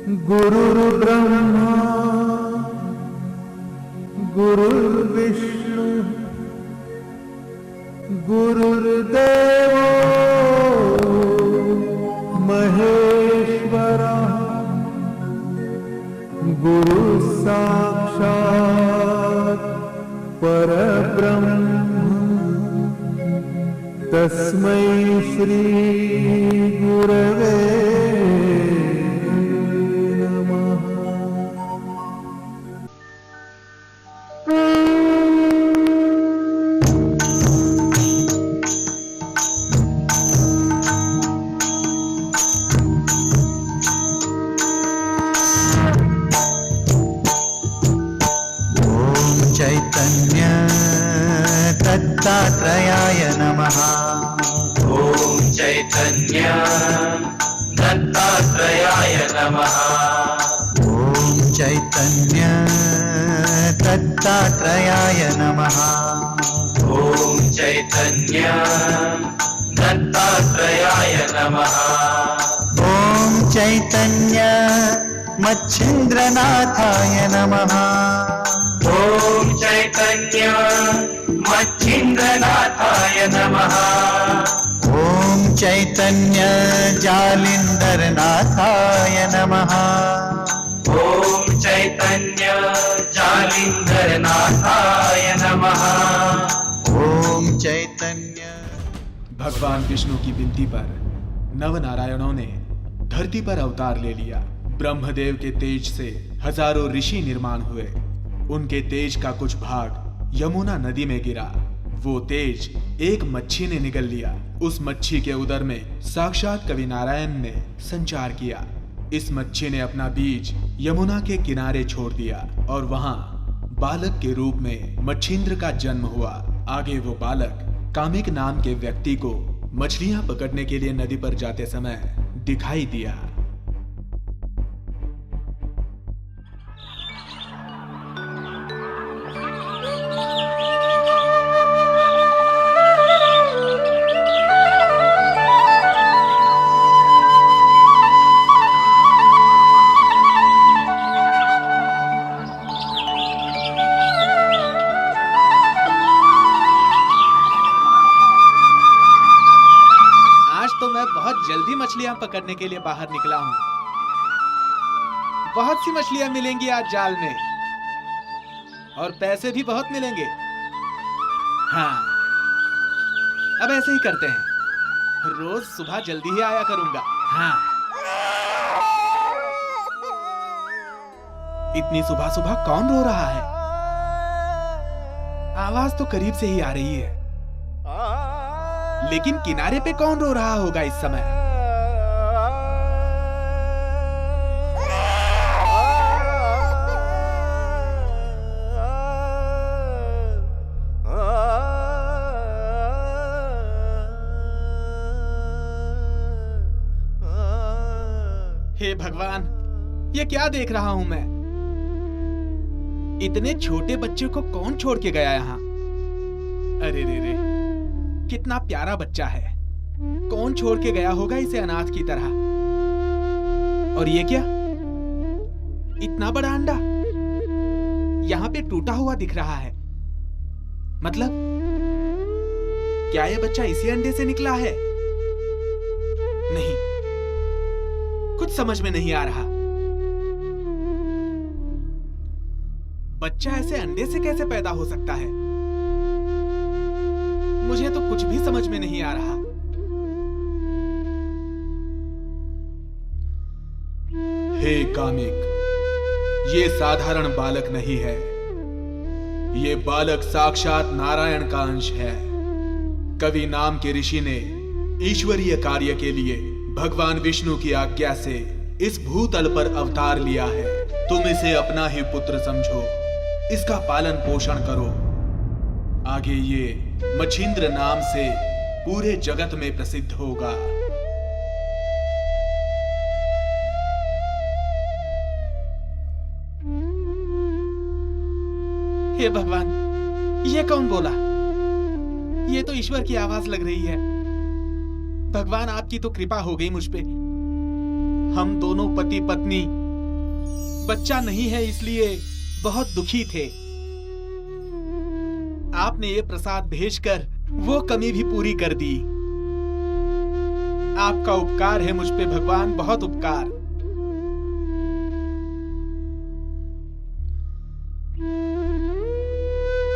गुरुर्ब्रह्मा गुरुर्विष्णु गुरुर्देवो महेश्वरा गुरु साक्षात् परब्रह्म तस्मै श्री गुरवे दत्तात्रेयाय नमः। ओम चैतन्य दत्तात्रेयाय नमः। ओम चैतन्य दत्तात्रेयाय नमः। ओम चैतन्य दत्तात्रेयाय नमः। ओम चैतन्य मच्छिन्द्रनाथाय नमः। ओम चैतन्य मच्छिन्द्रनाथाय नमः। ओम चैतन्य जालिंदरनाथाय नमः। ओम चैतन्य जालिंदरनाथाय नमः। ओम चैतन्य। भगवान विष्णु की विनती पर नव नारायणों ने धरती पर अवतार ले लिया। ब्रह्मदेव के तेज से हजारों ऋषि निर्माण हुए। उनके तेज का कुछ भाग यमुना नदी में गिरा। वो तेज एक मच्छी ने निगल लिया। उस मच्छी के उदर में साक्षात कवि नारायण ने संचार किया। इस मच्छी ने अपना बीज यमुना के किनारे छोड़ दिया और वहां बालक के रूप में मच्छिंद्र का जन्म हुआ। आगे वो बालक कामिक नाम के व्यक्ति को मछलियां पकड़ने के लिए नदी पर जाते समय दिखाई दिया। जल्दी मछलियां पकड़ने के लिए बाहर निकला हूं। बहुत सी मछलियां मिलेंगी आज जाल में और पैसे भी बहुत मिलेंगे। हाँ, अब ऐसे ही करते हैं। रोज सुबह जल्दी ही आया करूंगा। हाँ, इतनी सुबह सुबह कौन रो रहा है? आवाज तो करीब से ही आ रही है, लेकिन किनारे पे कौन रो रहा होगा इस समय? हे भगवान, ये क्या देख रहा हूं मैं? इतने छोटे बच्चे को कौन छोड़ के गया यहाँ? अरे रे रे, कितना प्यारा बच्चा है। कौन छोड़ के गया होगा इसे अनाथ की तरह? और ये क्या? इतना बड़ा अंडा यहाँ पे टूटा हुआ दिख रहा है। मतलब क्या ये बच्चा इसी अंडे से निकला है? नहीं, कुछ समझ में नहीं आ रहा। बच्चा ऐसे अंडे से कैसे पैदा हो सकता है? मुझे तो कुछ भी समझ में नहीं आ रहा। हे कामिक, ये साधारण बालक नहीं है। ये बालक साक्षात नारायण का अंश है। कवि नाम के ऋषि ने ईश्वरीय कार्य के लिए भगवान विष्णु की आज्ञा से इस भूतल पर अवतार लिया है। तुम इसे अपना ही पुत्र समझो, इसका पालन पोषण करो। आगे ये मच्छिंद्र नाम से पूरे जगत में प्रसिद्ध होगा। हे भगवान, ये कौन बोला? ये तो ईश्वर की आवाज लग रही है। भगवान, आपकी तो कृपा हो गई मुझ पे। हम दोनों पति पत्नी बच्चा नहीं है इसलिए बहुत दुखी थे। आपने ये प्रसाद भेजकर वो कमी भी पूरी कर दी। आपका उपकार है मुझ पे भगवान, बहुत उपकार।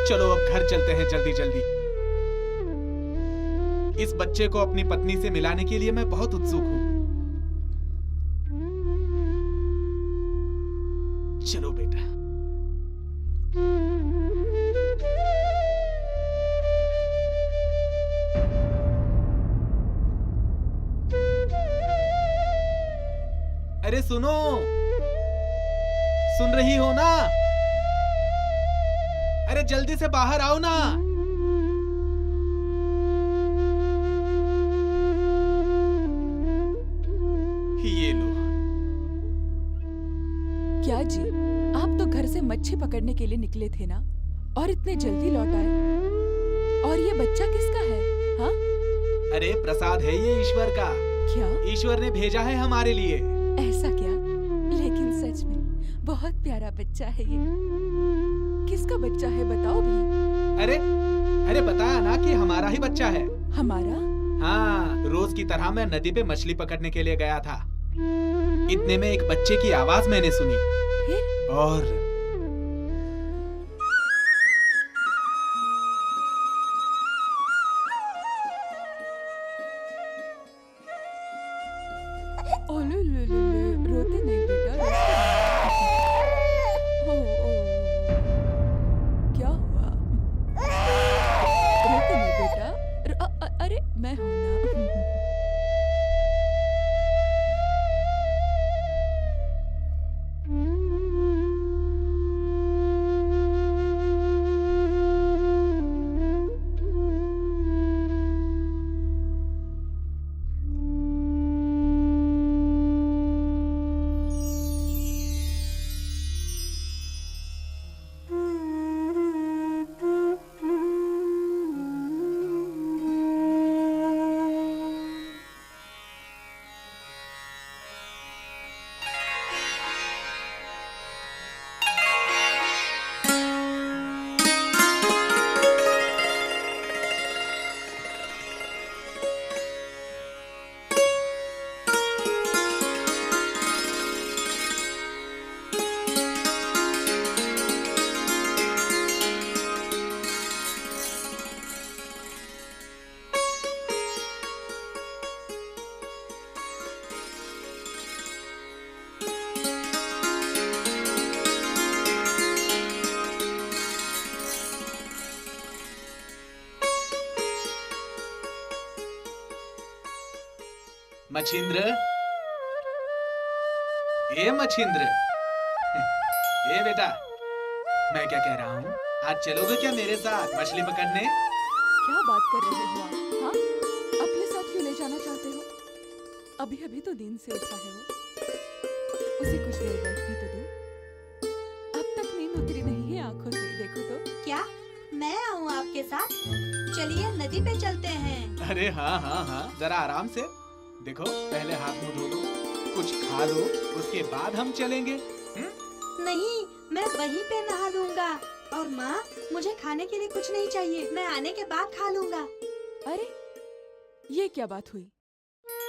चलो अब घर चलते हैं जल्दी जल्दी। इस बच्चे को अपनी पत्नी से मिलाने के लिए मैं बहुत उत्सुक हूं। चलो बेटा। अरे सुनो, सुन रही हो ना? अरे जल्दी से बाहर आओ ना। ये लो। क्या जी, आप तो घर से मच्छी पकड़ने के लिए निकले थे ना, और इतने जल्दी लौट आए? और ये बच्चा किसका है? हाँ? अरे प्रसाद है ये ईश्वर का। क्या? ईश्वर ने भेजा है हमारे लिए। ऐसा क्या? लेकिन सच में बहुत प्यारा बच्चा है ये। किसका बच्चा है बताओ भी। अरे अरे बताया ना कि हमारा ही बच्चा है। हमारा? हाँ, रोज की तरह मैं नदी पे मछली पकड़ने के लिए गया था। इतने में एक बच्चे की आवाज मैंने सुनी। फिर? और ओले ले ले ले, रोते नहीं बेटा, रोते नहीं। ओ, क्या हुआ? रोते नहीं बेटा। अरे मैं हूं ना। मछिंद्र, ए मछिंद्र, ए बेटा, मैं क्या कह रहा हूँ, आज चलोगे क्या मेरे साथ मछली पकड़ने? क्या बात कर रहे हो आप? हाँ? अपने साथ क्यों ले जाना चाहते हो? अभी अभी तो नींद से उठा है वो। उसे कुछ देर बैठने तो दो। अब तक नींद उतरी नहीं है आंखों से, देखो तो। क्या मैं आऊँ आपके साथ? चलिए नदी पे चलते हैं। अरे हाँ हाँ हाँ, जरा आराम से। देखो, पहले हाथ मुंह धो लो, कुछ खा लो, उसके बाद हम चलेंगे। नहीं, मैं वहीं पे नहा लूंगा। और माँ, मुझे खाने के लिए कुछ नहीं चाहिए, मैं आने के बाद खा लूंगा। अरे ये क्या बात हुई?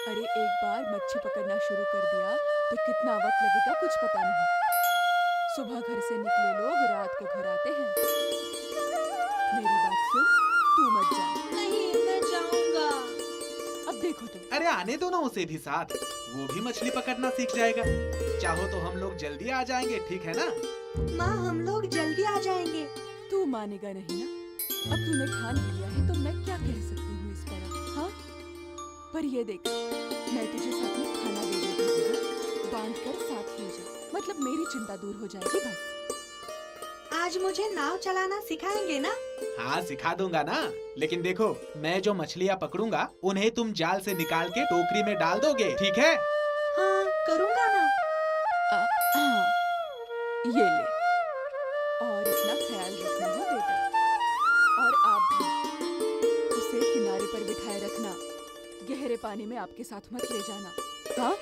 अरे एक बार मच्छी पकड़ना शुरू कर दिया तो कितना वक्त लगेगा कुछ पता नहीं। सुबह घर से निकले लोग रात को घर आते हैं। मेरी बात सुन, तू मत जा। नहीं, मैं जाऊंगा। अब देखो तुम। अरे आने दो ना उसे भी साथ, वो भी मछली पकड़ना सीख जाएगा। चाहो तो हम लोग जल्दी आ जाएंगे, ठीक है ना? माँ, हम लोग जल्दी आ जाएंगे। तू मानेगा नहीं ना? अब तूने ठान लिया है तो मैं क्या कह सकती हूँ इस पर? हाँ? पर ये देख, मैं तुझे साथ में खाना दे देती हूँ, बांध कर साथ ले जा, मतलब मेरी चिंता दूर हो जाएगी बस। आज मुझे नाव चलाना सिखाएंगे ना? हाँ सिखा दूंगा ना, लेकिन देखो, मैं जो मछलियाँ पकड़ूंगा उन्हें तुम जाल से निकाल के टोकरी में डाल दोगे, ठीक है? हाँ, करूँगा ना। हाँ, ये ले, और अपना ख्याल रखना है बेटा। और आप भी उसे किनारे पर बिठाए रखना, गहरे पानी में आपके साथ मत ले जाना। हाँ?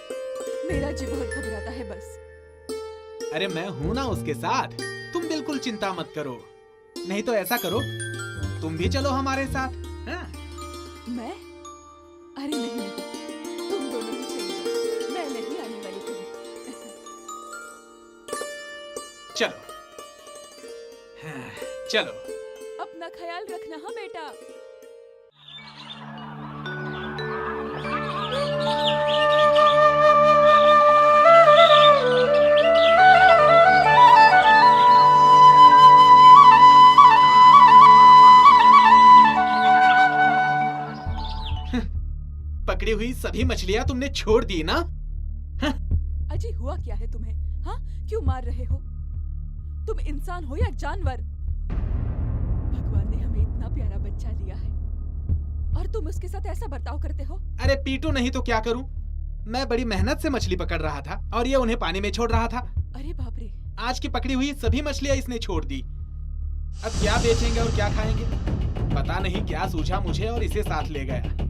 मेरा जी बहुत घबराता है बस। अरे मैं हूं ना उसके साथ, तुम बिल्कुल चिंता मत करो। नहीं तो ऐसा करो, तुम भी चलो हमारे साथ। हाँ? मैं? अरे नहीं नहीं, तुम दोनों ही चले जाओ, मैं नहीं आने वाली कहीं। चलो। हाँ, चलो। अपना ख्याल रखना हाँ बेटा। पकड़ी हुई सभी मछलियां तुमने छोड़ दी ना? अजी हुआ क्या है तुम्हें? हाँ, क्यों मार रहे हो? तुम इंसान हो या जानवर? भगवान ने हमें इतना प्यारा बच्चा दिया है और तुम उसके साथ ऐसा बर्ताव करते हो? अरे पीटू नहीं तो क्या करूं? मैं बड़ी मेहनत से मछली पकड़ रहा था और ये उन्हें पानी में छोड़ रहा था। अरे बाप रे। आज की पकड़ी हुई सभी मछलियां इसने छोड़ दी। अब क्या बेचेंगे और क्या खाएंगे? पता नहीं क्या सूझा मुझे और इसे साथ ले गया।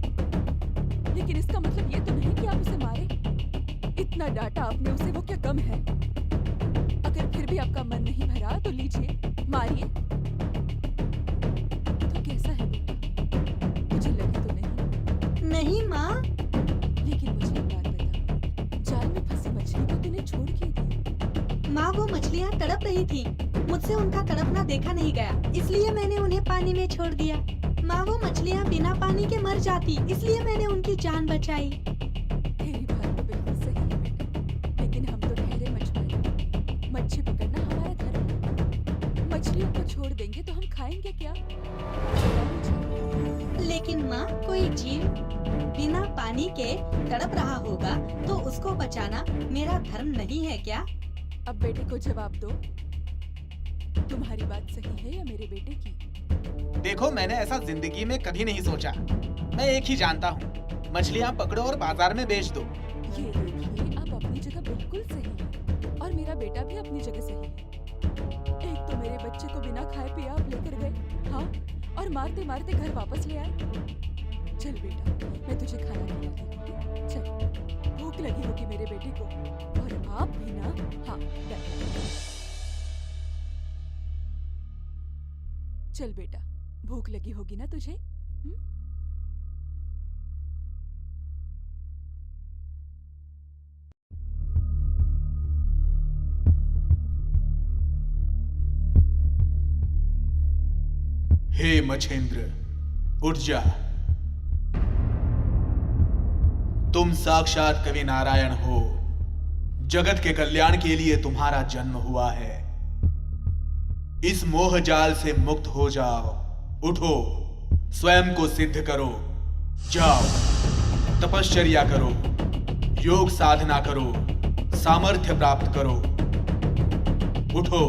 लेकिन इसका मतलब ये तो नहीं कि आप उसे मारे। इतना डांटा आपने उसे, वो क्या कम है? अगर फिर भी आपका मन नहीं भरा तो लीजिए, मारिए। तो कैसा है बेटा? मुझे लगी तो नहीं। नहीं माँ। लेकिन मुझे एक बात बता, जाल में फंसी मछली को तूने छोड़ क्यों दिया? माँ वो मछलियाँ तड़प रही थी, मुझसे उनका तड़पना देखा नहीं गया, इसलिए मैंने उन्हें पानी में छोड़ दिया। माँ वो मछलियाँ बिना पानी के मर जाती, इसलिए मैंने उनकी जान बचाई। तेरी बात तो बिल्कुल सही है बेटा, लेकिन हम तो ठहरे मछुआरे, मच्छी पकड़ना हमारा धर्म है। मछलियों को छोड़ देंगे तो हम खाएंगे क्या? लेकिन माँ कोई जीव बिना पानी के तड़प रहा होगा तो उसको बचाना मेरा धर्म नहीं है क्या? अब बेटे को जवाब दो, तुम्हारी बात सही है या मेरे बेटे की? देखो मैंने ऐसा जिंदगी में कभी नहीं सोचा। मैं एक ही जानता हूँ, मछलियाँ पकड़ो और बाजार में बेच दो। ये देखिए, आप अपनी जगह बिल्कुल सही है और मेरा बेटा भी अपनी जगह सही है। एक तो मेरे बच्चे को बिना खाए पिए आप लेकर गए, हाँ, और मारते मारते घर वापस ले आए। चल बेटा, मैं तुझे खाना खिलाती हूँ। चल, भूख लगी होगी मेरे बेटे को, और आप भी ना। हाँ, चल बेटा, भूख लगी होगी ना तुझे? हे मछेंद्र, उठ जा। तुम साक्षात कवि नारायण हो। जगत के कल्याण के लिए तुम्हारा जन्म हुआ है। इस मोह जाल से मुक्त हो जाओ। उठो, स्वयं को सिद्ध करो। जाओ, तपश्चर्या करो, योग साधना करो, सामर्थ्य प्राप्त करो। उठो।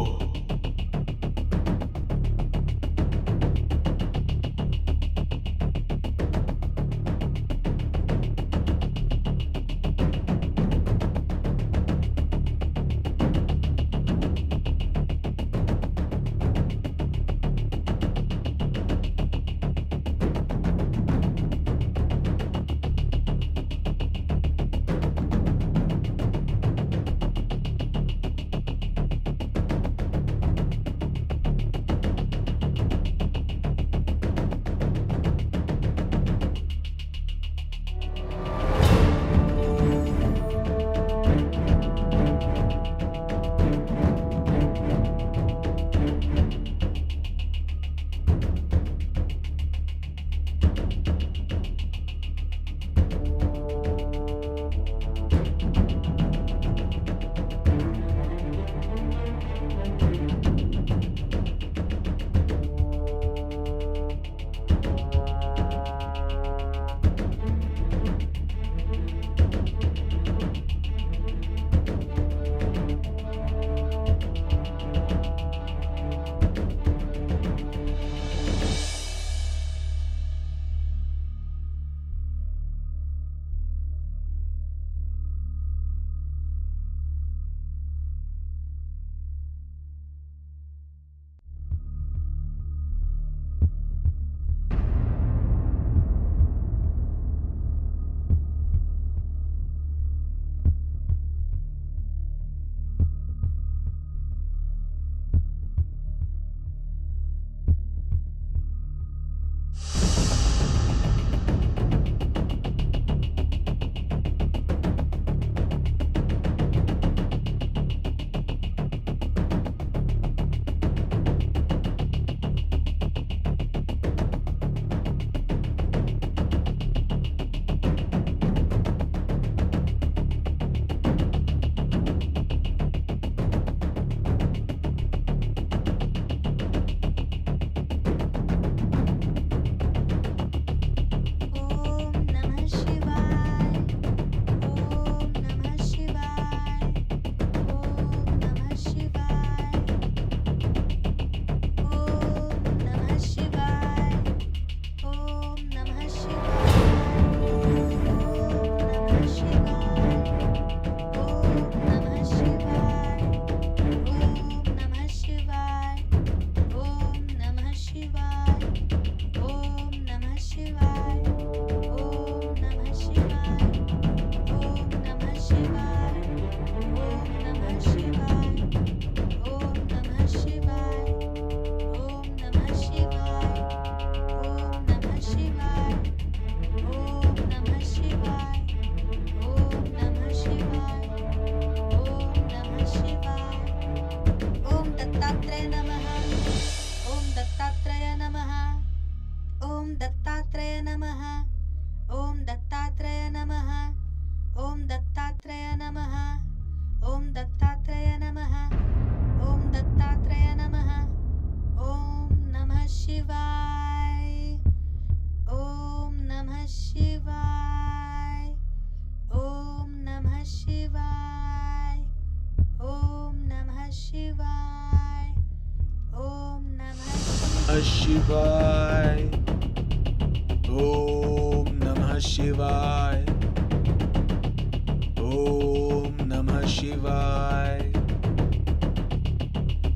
शिवाय। ओम नमः शिवाय। ओम नमः शिवाय। ओम नमः शिवाय।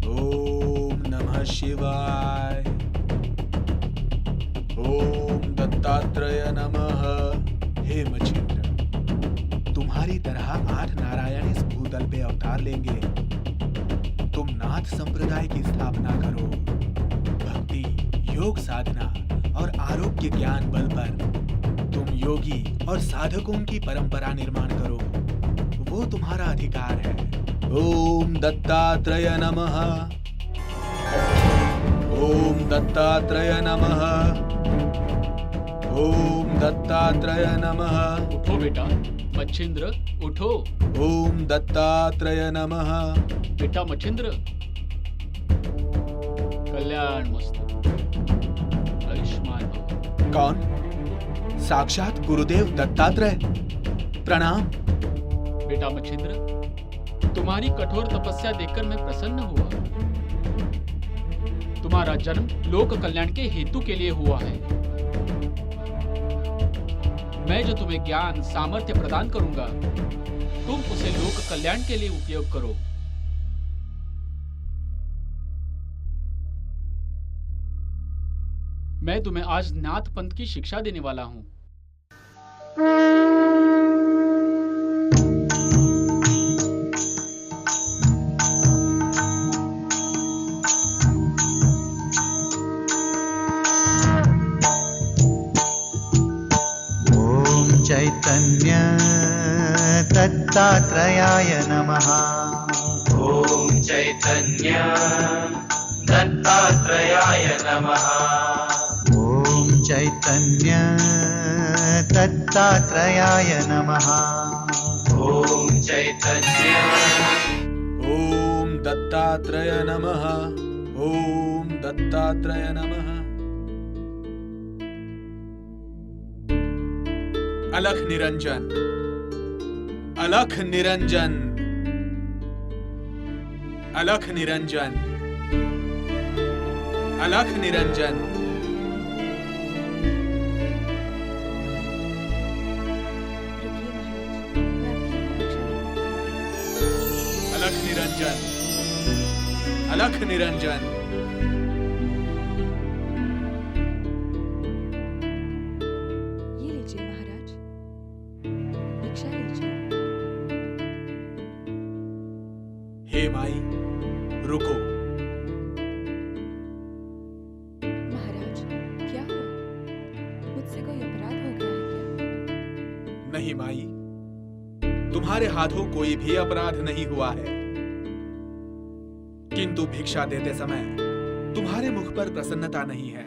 ओम नमः शिवाय। ओम दत्तात्रेय नमः। हे मच्छिंद्र, तुम्हारी तरह 8 नारायण इस भूतल पे अवतार लेंगे। तुम नाथ संप्रदाय की स्थापना करो। भक्ति, योग साधना और आरोग्य ज्ञान बल पर तुम योगी और साधकों की परंपरा निर्माण करो। वो तुम्हारा अधिकार है। ओम दत्तात्रेय नमः। ओम दत्तात्रेय नमः। ओम दत्तात्रेय नमः। उठो बेटा, मच्छिंद्र उठो। ओम दत्तात्रेय नमः। बेटा मच्छिंद्र, कल्याण मस्तु, आयुष्मान भव। कौन? साक्षात गुरुदेव दत्तात्रेय। प्रणाम। बेटा मच्छिंद्र, तुम्हारी कठोर तपस्या देखकर मैं प्रसन्न हुआ। तुम्हारा जन्म लोक कल्याण के हेतु के लिए हुआ है। मैं जो तुम्हें ज्ञान सामर्थ्य प्रदान करूंगा, तुम उसे लोक कल्याण के लिए उपयोग करो। मैं तुम्हें आज नाथ पंथ की शिक्षा देने वाला हूं। ॐ चैतन्य दत्तात्रेयाय नमः। ॐ चैतन्य दत्तात्रेयाय नमः। ॐ चैतन्य दत्तात्रेयाय नमः। ॐ चैतन्य। ओम दत्तात्रेय नमः। ओम दत्तात्रेय नमः। अलख निरंजन, अलख निरंजन, अलख निरंजन, अलख निरंजन। रुकिए महाराज, मैं आपकी भिक्षा लेकर अलख निरंजन, अलख निरंजन। ये लीजिए महाराज, भिक्षा लीजिए। हे माई, रुको। महाराज, क्या हुआ? मुझसे कोई अपराध हो गया है क्या? नहीं माई, तुम्हारे हाथों कोई भी अपराध नहीं हुआ है, किंतु भिक्षा देते समय तुम्हारे मुख पर प्रसन्नता नहीं है।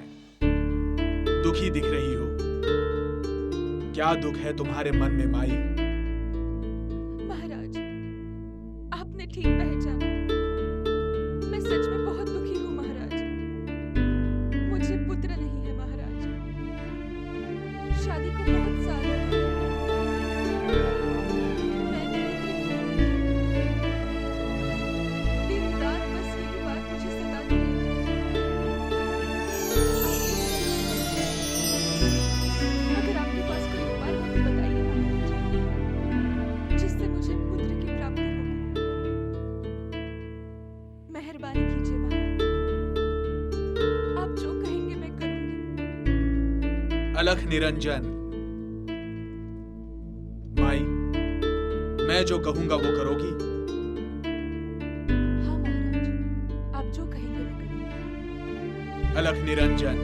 दुखी दिख रही हो। क्या दुख है तुम्हारे मन में माई? महाराज, आपने ठीक पहचाना। मैं सच में बहुत दुखी हूँ महाराज। मुझे पुत्र नहीं है महाराज। शादी को बहुत साल हो गए। मैंने दिन रात बस यही बात मुझे सताती रहती है। अगर आपके पास कोई उपाय हो तो बताइए महाराज, जिससे मुझे पुत्र की प्राप्ति हो। मेहरबानी कीजिए महाराज, आप जो कहेंगे मैं करूंगी। अलख निरंजन। माई, मैं जो कहूंगा वो करोगी? हाँ महाराज, आप जो कहेंगे मैं करूंगी। अलख निरंजन,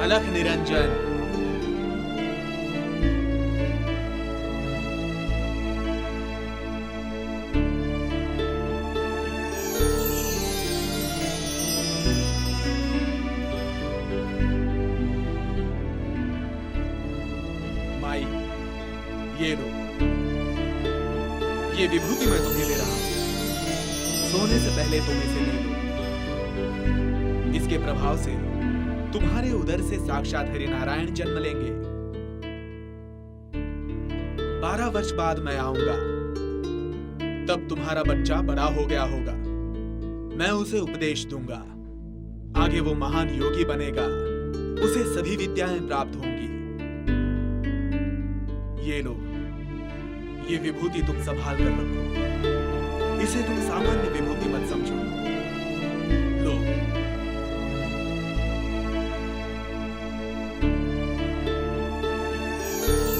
अलख निरंजन। माई, ये लो। ये विभूति मैं तुम्हें दे रहा हूं। सोने से पहले तुम इसे ले लो। इसके प्रभाव से तुम्हारे उदर से साक्षात हरिनारायण जन्म लेंगे। 12 वर्ष बाद मैं आऊंगा, तब तुम्हारा बच्चा बड़ा हो गया होगा। मैं उसे उपदेश दूंगा। आगे वो महान योगी बनेगा, उसे सभी विद्याएं प्राप्त होंगी। ये लो, ये विभूति तुम संभाल कर रखो। इसे तुम सामान्य विभूति मत समझो। लो।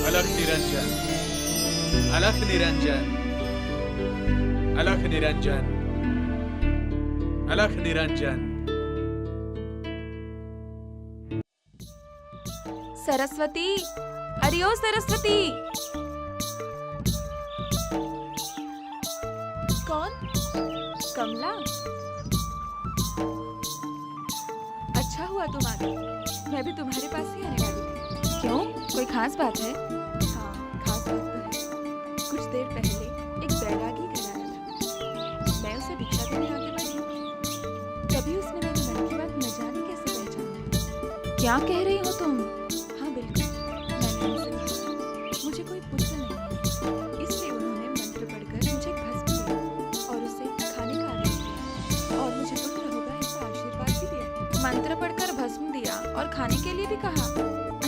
अलख निरंजन, अलख निरंजन, अलख निरंजन, अलख निरंजन। सरस्वती, अरे ओ सरस्वती। कौन? कमला, अच्छा हुआ तुम आ गई। मैं भी तुम्हारे पास ही आने वाली थी। क्यों? कोई खास बात है? हाँ, खास बात तो है। कुछ देर पहले एक बैरागी घर आया था। मैं उसे भिक्षा देने आगे बढ़ी, तभी उसने मेरे मन की बात न जाने कैसे पहचाना। क्या कह रही हो तुम? हाँ बिल्कुल, मैंने उनसे कहा मुझे कोई पुत्र नहीं है, इसलिए उन्होंने मंत्र पढ़कर मुझे भस्म दिया और उसे खाने का आदेश दिया और मुझे पुत्र होगा ऐसा आशीर्वाद भी दिया। मंत्र पढ़कर भस्म दिया और खाने के लिए भी कहा?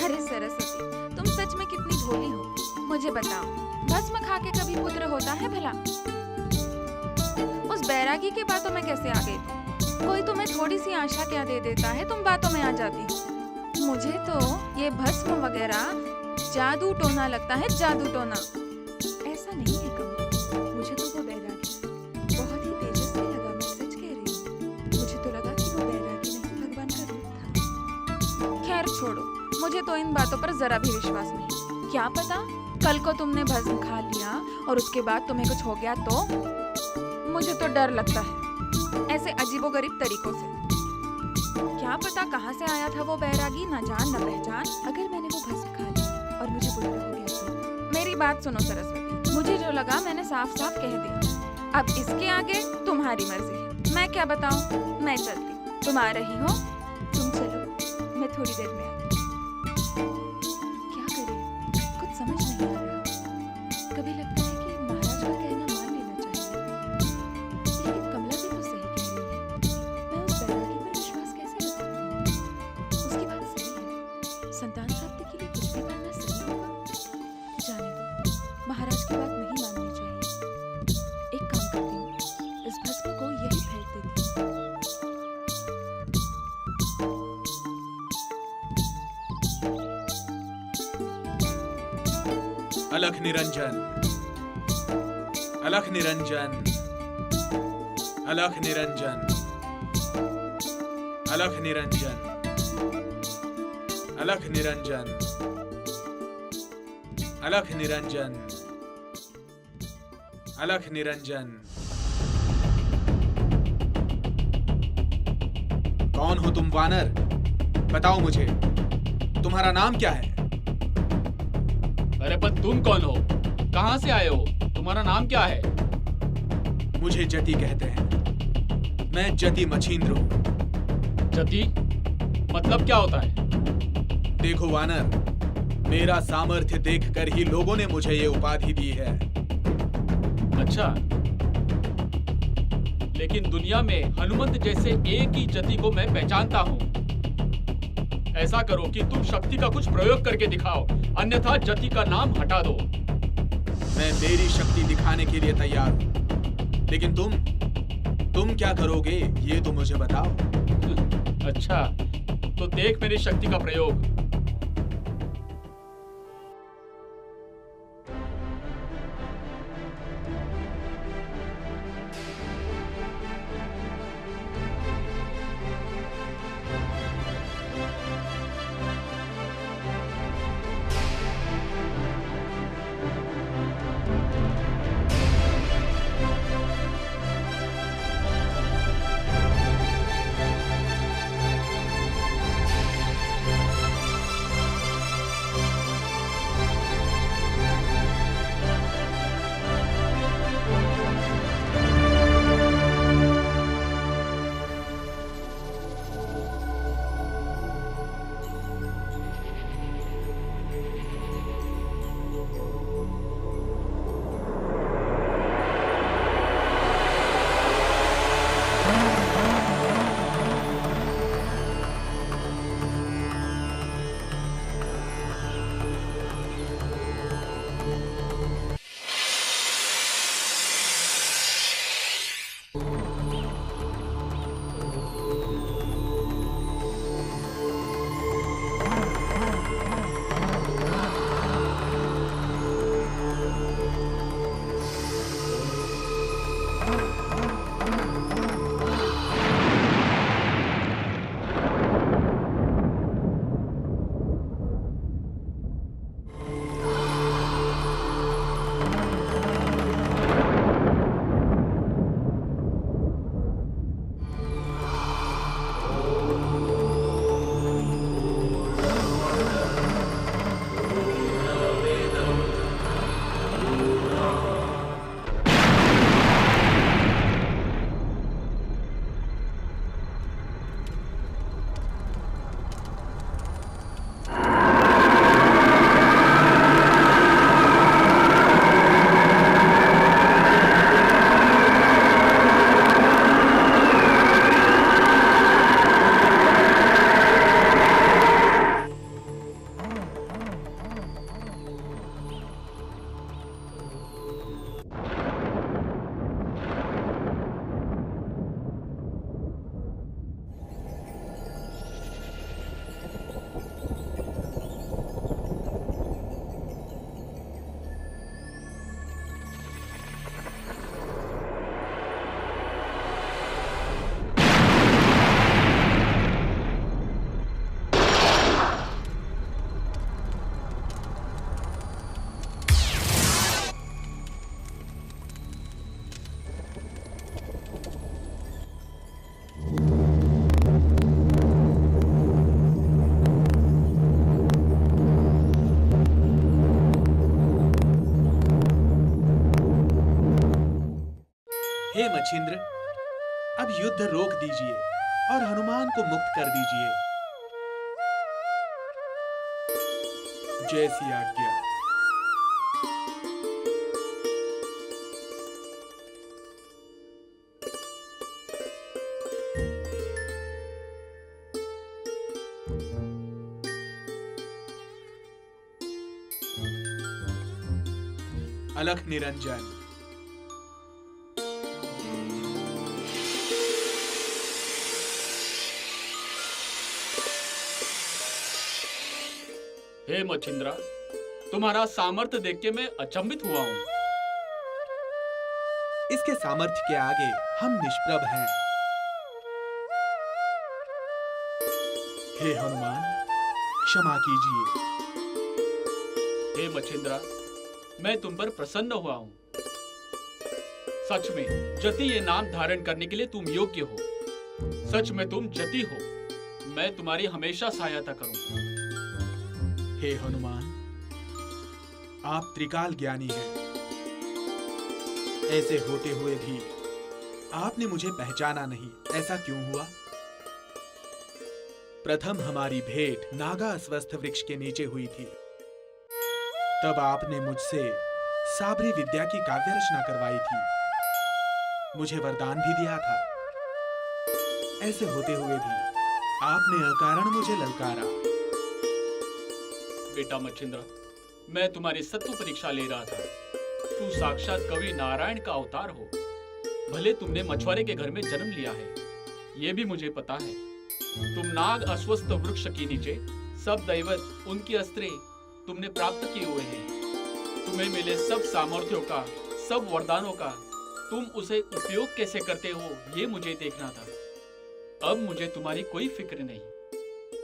अरे सरस्वती, तुम सच में कितनी भोली हो। मुझे बताओ, भस्म खा के कभी पुत्र होता है भला? उस बैरागी के बातों में कैसे आ गई तुम? कोई तुम्हें थोड़ी सी आशा क्या दे देता है, तुम बातों में आ जाती हो। मुझे तो ये भस्म वगैरह जादू टोना लगता है, जादू टोना। ऐसा नहीं है कमला, मुझे तो वो बैरागी बहुत ही तेजस्वी लगा। मैं सच कह रही हूँ, मुझे तो लगा कि वो बैरागी नहीं भगवान का रूप था। खैर छोड़ो, मुझे तो इन बातों पर जरा भी विश्वास नहीं। क्या पता कल को तुमने भस्म खा लिया और उसके बाद तुम्हें कुछ हो गया तो? मुझे तो डर लगता है ऐसे अजीबोगरीब तरीकों से। क्या पता कहाँ से आया था वो बैरागी, ना जान ना पहचान। अगर मैंने वो भस्म खा लिया और मुझे पुत्र हो गया तो? मेरी बात सुनो सरस्वती, मुझे जो लगा मैंने साफ साफ कह दिया। अब इसके आगे तुम्हारी मर्जी है, मैं क्या बताऊं। मैं चलती, तुम आ रही हो? तुम चलो, मैं थोड़ी देर में आती हूँ। क्या करें, कुछ समझ नहीं आ रहा। कभी लगता है कि महाराज का कहना मान लेना चाहिए, लेकिन कमला भी तो सही कह रही है। मैं उस बैरागी पर विश्वास कैसे रख सकती हूँ? उसकी बात सही है, संतान प्राप्ति के लिए कुछ भी करना सही होगा। जाने दो, महाराज की बात नहीं माननी चाहिए। एक काम करती हूँ, इस भस्म को यही फेंक देती हूँ। अलख निरंजन, अलख निरंजन, अलख निरंजन, अलख निरंजन, अलख निरंजन, अलख निरंजन, अलख निरंजन। कौन हो तुम वानर? बताओ मुझे, तुम्हारा नाम क्या है? अरे पर तुम कौन हो? कहाँ से आए हो? तुम्हारा नाम क्या है? मुझे जति कहते हैं। मैं जति मछींद्र हूँ। जति मतलब क्या होता है? देखो वानर, मेरा सामर्थ्य देखकर ही लोगों ने मुझे ये उपाधि दी है। अच्छा, लेकिन दुनिया में हनुमंत जैसे एक ही जति को मैं पहचानता हूँ। ऐसा करो कि तुम शक्ति का कुछ प्रयोग करके दिखाओ, अन्यथा जति का नाम हटा दो। मैं मेरी शक्ति दिखाने के लिए तैयार हूँ, लेकिन तुम क्या करोगे ये तो मुझे बताओ। अच्छा, तो देख मेरी शक्ति का प्रयोग। हे मच्छिंद्र, अब युद्ध रोक दीजिए और हनुमान को मुक्त कर दीजिए। जैसी आज्ञा। अलख निरंजन। हे मच्छिंद्रा, तुम्हारा सामर्थ्य देख के मैं अचंभित हुआ हूँ। इसके सामर्थ्य के आगे हम निष्प्रभ हैं। हे हनुमान, क्षमा कीजिए। हे मच्छिंद्रा, मैं तुम पर प्रसन्न हुआ हूँ। सच में जति ये नाम धारण करने के लिए तुम योग्य हो। सच में तुम जति हो। मैं तुम्हारी हमेशा सहायता करूंगा। हे हनुमान, आप त्रिकाल ज्ञानी हैं। ऐसे होते हुए भी आपने मुझे पहचाना नहीं, ऐसा क्यों हुआ? प्रथम हमारी भेंट नागा अस्वस्थ वृक्ष के नीचे हुई थी। तब आपने मुझसे साबरी विद्या की काव्य रचना करवाई थी। मुझे वरदान भी दिया था। ऐसे होते हुए भी आपने अकारण मुझे ललकारा। बेटा मच्छिंद्र, मैं तुम्हारी सत्व परीक्षा ले रहा था। तू साक्षात कवि नारायण का अवतार हो। भले तुमने मछुआरे के घर में जन्म लिया है, ये भी मुझे पता है। तुम नाग अस्वस्थ वृक्ष के नीचे सब दैवत, उनकी अस्त्रें तुमने प्राप्त किए हुए हैं। तुम्हें मिले सब सामर्थ्यों का, सब वरदानों का तुम उसे उपयोग कैसे करते हो, ये मुझे देखना था। अब मुझे तुम्हारी कोई फिक्र नहीं।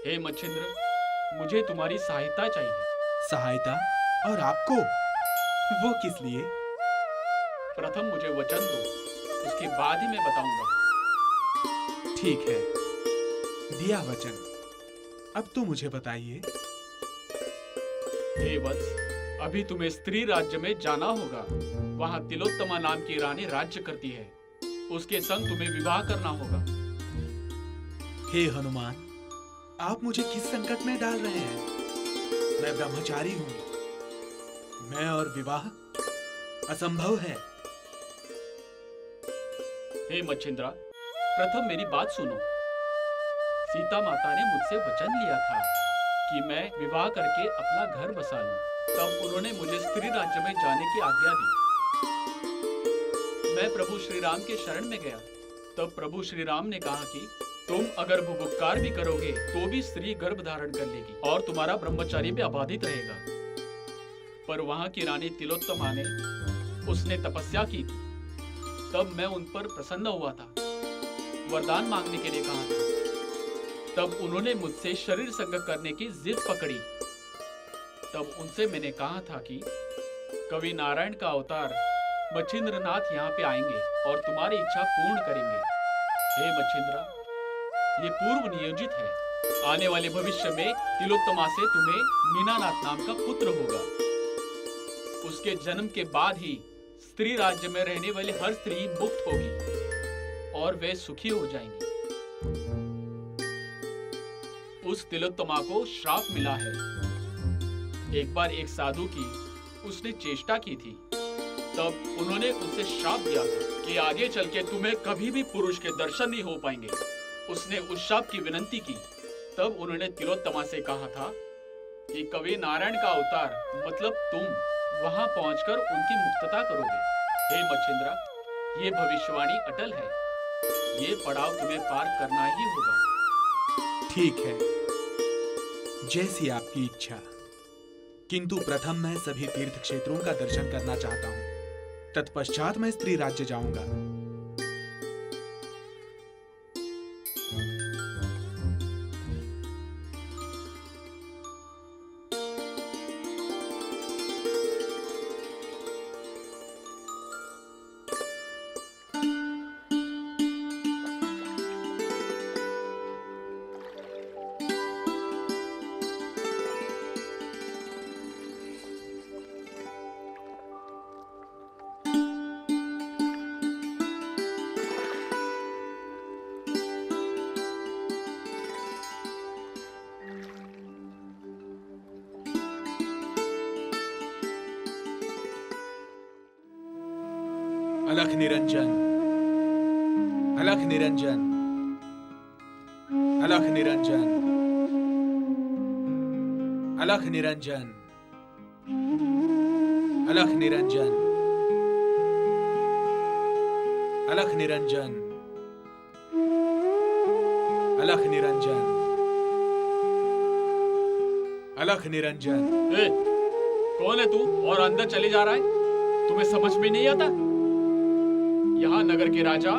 हे मच्छिंद्र, मुझे तुम्हारी सहायता चाहिए। सहायता? और आपको? वो किस लिए? प्रथम मुझे वचन दो, उसके बाद ही मैं बताऊंगा। ठीक है, दिया वचन। अब तो मुझे बताइए। हे वत्स, अभी तुम्हें स्त्री राज्य में जाना होगा। वहां तिलोत्तमा नाम की रानी राज्य करती है। उसके संग तुम्हें विवाह करना होगा। हे हनुमान, आप मुझे किस संकट में डाल रहे हैं? मैं ब्रह्मचारी हूं। मैं और विवाह असंभव है। हे मच्छिंद्रा, प्रथम मेरी बात सुनो। सीता माता ने मुझसे वचन लिया था कि मैं विवाह करके अपना घर बसा लूं। तब उन्होंने मुझे स्त्री राज्य में जाने की आज्ञा दी। मैं प्रभु श्री राम के शरण में गया। तब प्रभु श्री राम ने कहा कि तुम अगर बुभुक्षार भी करोगे तो भी स्त्री गर्भ धारण कर लेगी और तुम्हारा ब्रह्मचर्य भी अबाधित रहेगा। पर वहां की रानी तिलोत्तमा ने उसने तपस्या की थी। तब मैं उन पर प्रसन्न हुआ था, वरदान मांगने के लिए कहा था। तब उन्होंने मुझसे शरीर संग करने की जिद पकड़ी। तब उनसे मैंने कहा था कि कवि नारायण का अवतार मच्छिंद्रनाथ यहाँ पे आएंगे और तुम्हारी इच्छा पूर्ण करेंगे। हे मच्छिंद्रा, ये पूर्व नियोजित है। आने वाले भविष्य में तिलोत्तमा से तुम्हें मीनानाथ नाम का पुत्र होगा। उसके जन्म के बाद ही स्त्री राज्य में रहने वाली हर स्त्री मुक्त होगी और वे सुखी हो जाएंगी। उस तिलोत्तमा को श्राप मिला है। एक बार एक साधु की उसने चेष्टा की थी, तब उन्होंने उसे श्राप दिया था कि आगे चल के तुम्हें कभी भी पुरुष के दर्शन नहीं हो पाएंगे। उसने उस श्राप की विनंती की। तब उन्होंने तिलोत्तमा से कहा था कि कवि नारायण का अवतार मतलब तुम वहां पहुंचकर उनकी मुक्तता करोगे। हे मच्छिंद्रा, ये भविष्यवाणी अटल है। ये पड़ाव तुम्हें पार करना ही होगा। ठीक है, जैसी आपकी इच्छा। किंतु प्रथम मैं सभी तीर्थ क्षेत्रों का दर्शन करना चाहता हूं। तत्पश्चात मैं स्त्री राज्य जाऊंगा। अलख निरंजन, अलख निरंजन, अलख निरंजन, अलख निरंजन, अलख निरंजन, अलख निरंजन, अलख निरंजन, अलख निरंजन। ए, कौन है तू और अंदर चले जा रहा है? तुम्हें समझ में नहीं आता? यहाँ नगर के राजा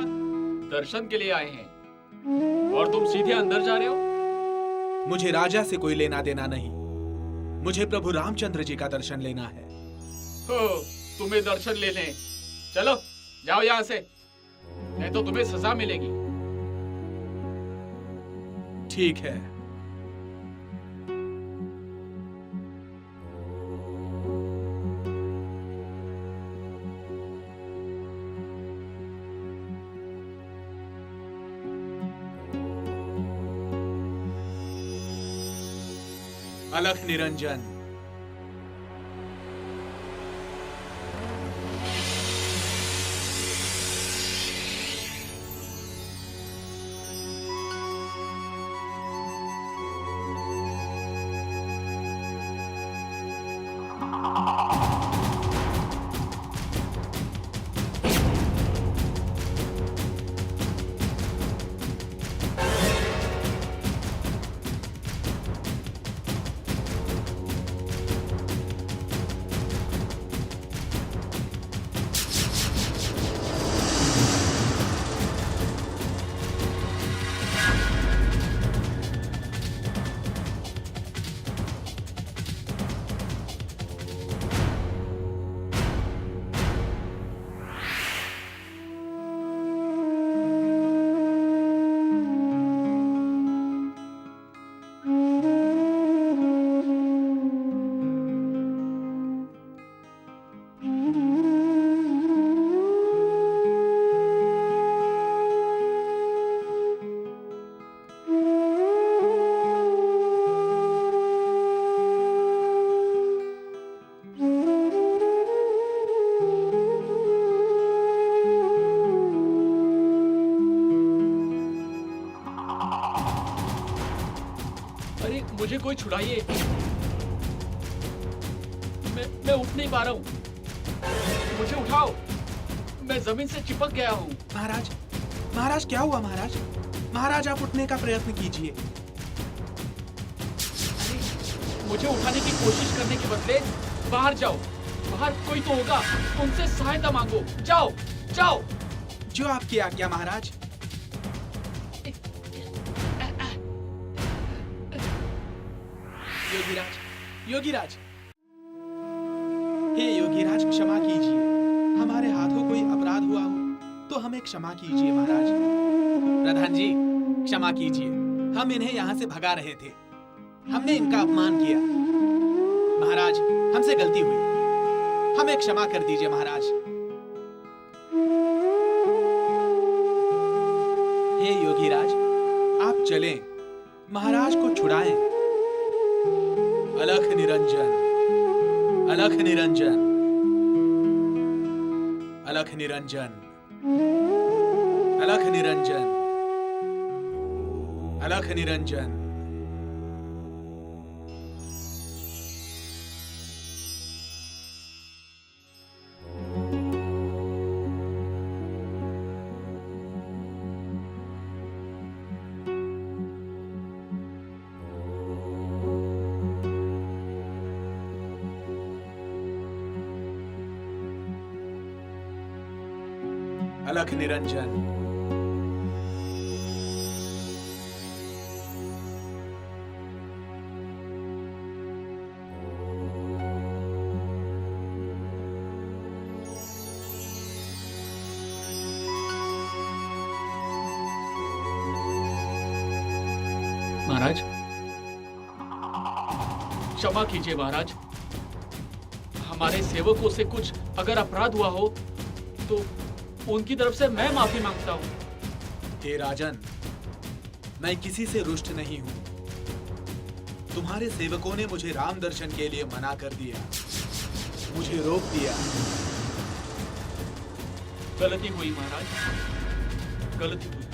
दर्शन के लिए आए हैं और तुम सीधे अंदर जा रहे हो। मुझे राजा से कोई लेना देना नहीं। मुझे प्रभु रामचंद्र जी का दर्शन लेना है। हो, तुम्हें दर्शन लेने? चलो जाओ यहाँ से, नहीं तो तुम्हें सजा मिलेगी। ठीक है। अलख निरंजन, मुझे कोई छुड़ाइए, मैं उठ नहीं पा रहा हूँ। मुझे उठाओ, मैं जमीन से चिपक गया हूँ। महाराज, महाराज क्या हुआ महाराज? महाराज आप उठने का प्रयत्न कीजिए। मुझे उठाने की कोशिश करने के बदले बाहर जाओ। बाहर कोई तो होगा, उनसे सहायता मांगो। जाओ जाओ। जो आपकी आज्ञा महाराज। योगीराज, योगीराज, हे योगीराज, क्षमा कीजिए। हमारे हाथों कोई अपराध हुआ हो तो हमें क्षमा कीजिए महाराज। प्रधान जी, क्षमा कीजिए। हम इन्हें यहाँ से भगा रहे थे। हमने इनका अपमान किया। महाराज, हमसे गलती हुई। हमें क्षमा कर दीजिए महाराज। हे योगीराज, आप चलें, महाराज को छुड़ाएं। अलख निरंजन, अलख निरंजन, अलख निरंजन, अलख निरंजन, अलख निरंजन। अलख निरंजन। महाराज, क्षमा कीजिए महाराज। हमारे सेवकों से कुछ अगर अपराध हुआ हो तो उनकी तरफ से मैं माफी मांगता हूँ। हे राजन, मैं किसी से रुष्ट नहीं हूँ। तुम्हारे सेवकों ने मुझे राम दर्शन के लिए मना कर दिया, मुझे रोक दिया। गलती हुई महाराज, गलती हुई।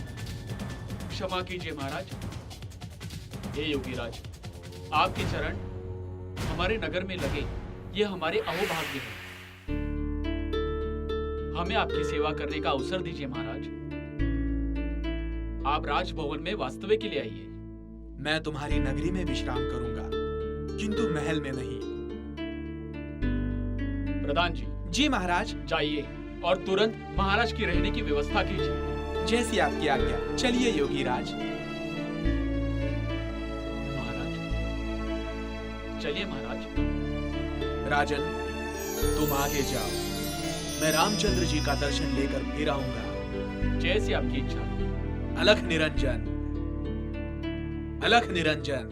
क्षमा कीजिए महाराज। हे योगीराज, आपके चरण हमारे नगर में लगे, ये हमारे अहोभाग्य है। हमें आपकी सेवा करने का अवसर दीजिए महाराज। आप राजभवन में वास्तव्य के लिए आइए। मैं तुम्हारी नगरी में विश्राम करूंगा, किंतु महल में नहीं। प्रधान जी। जी महाराज। जाइए और तुरंत महाराज की रहने की व्यवस्था कीजिए। जैसी आपकी आज्ञा। चलिए योगीराज। महाराज, चलिए महाराज। राजन, तुम आगे जाओ, मैं रामचंद्र जी का दर्शन लेकर फिर आऊंगा। जैसी आपकी इच्छा। अलख निरंजन, अलख निरंजन।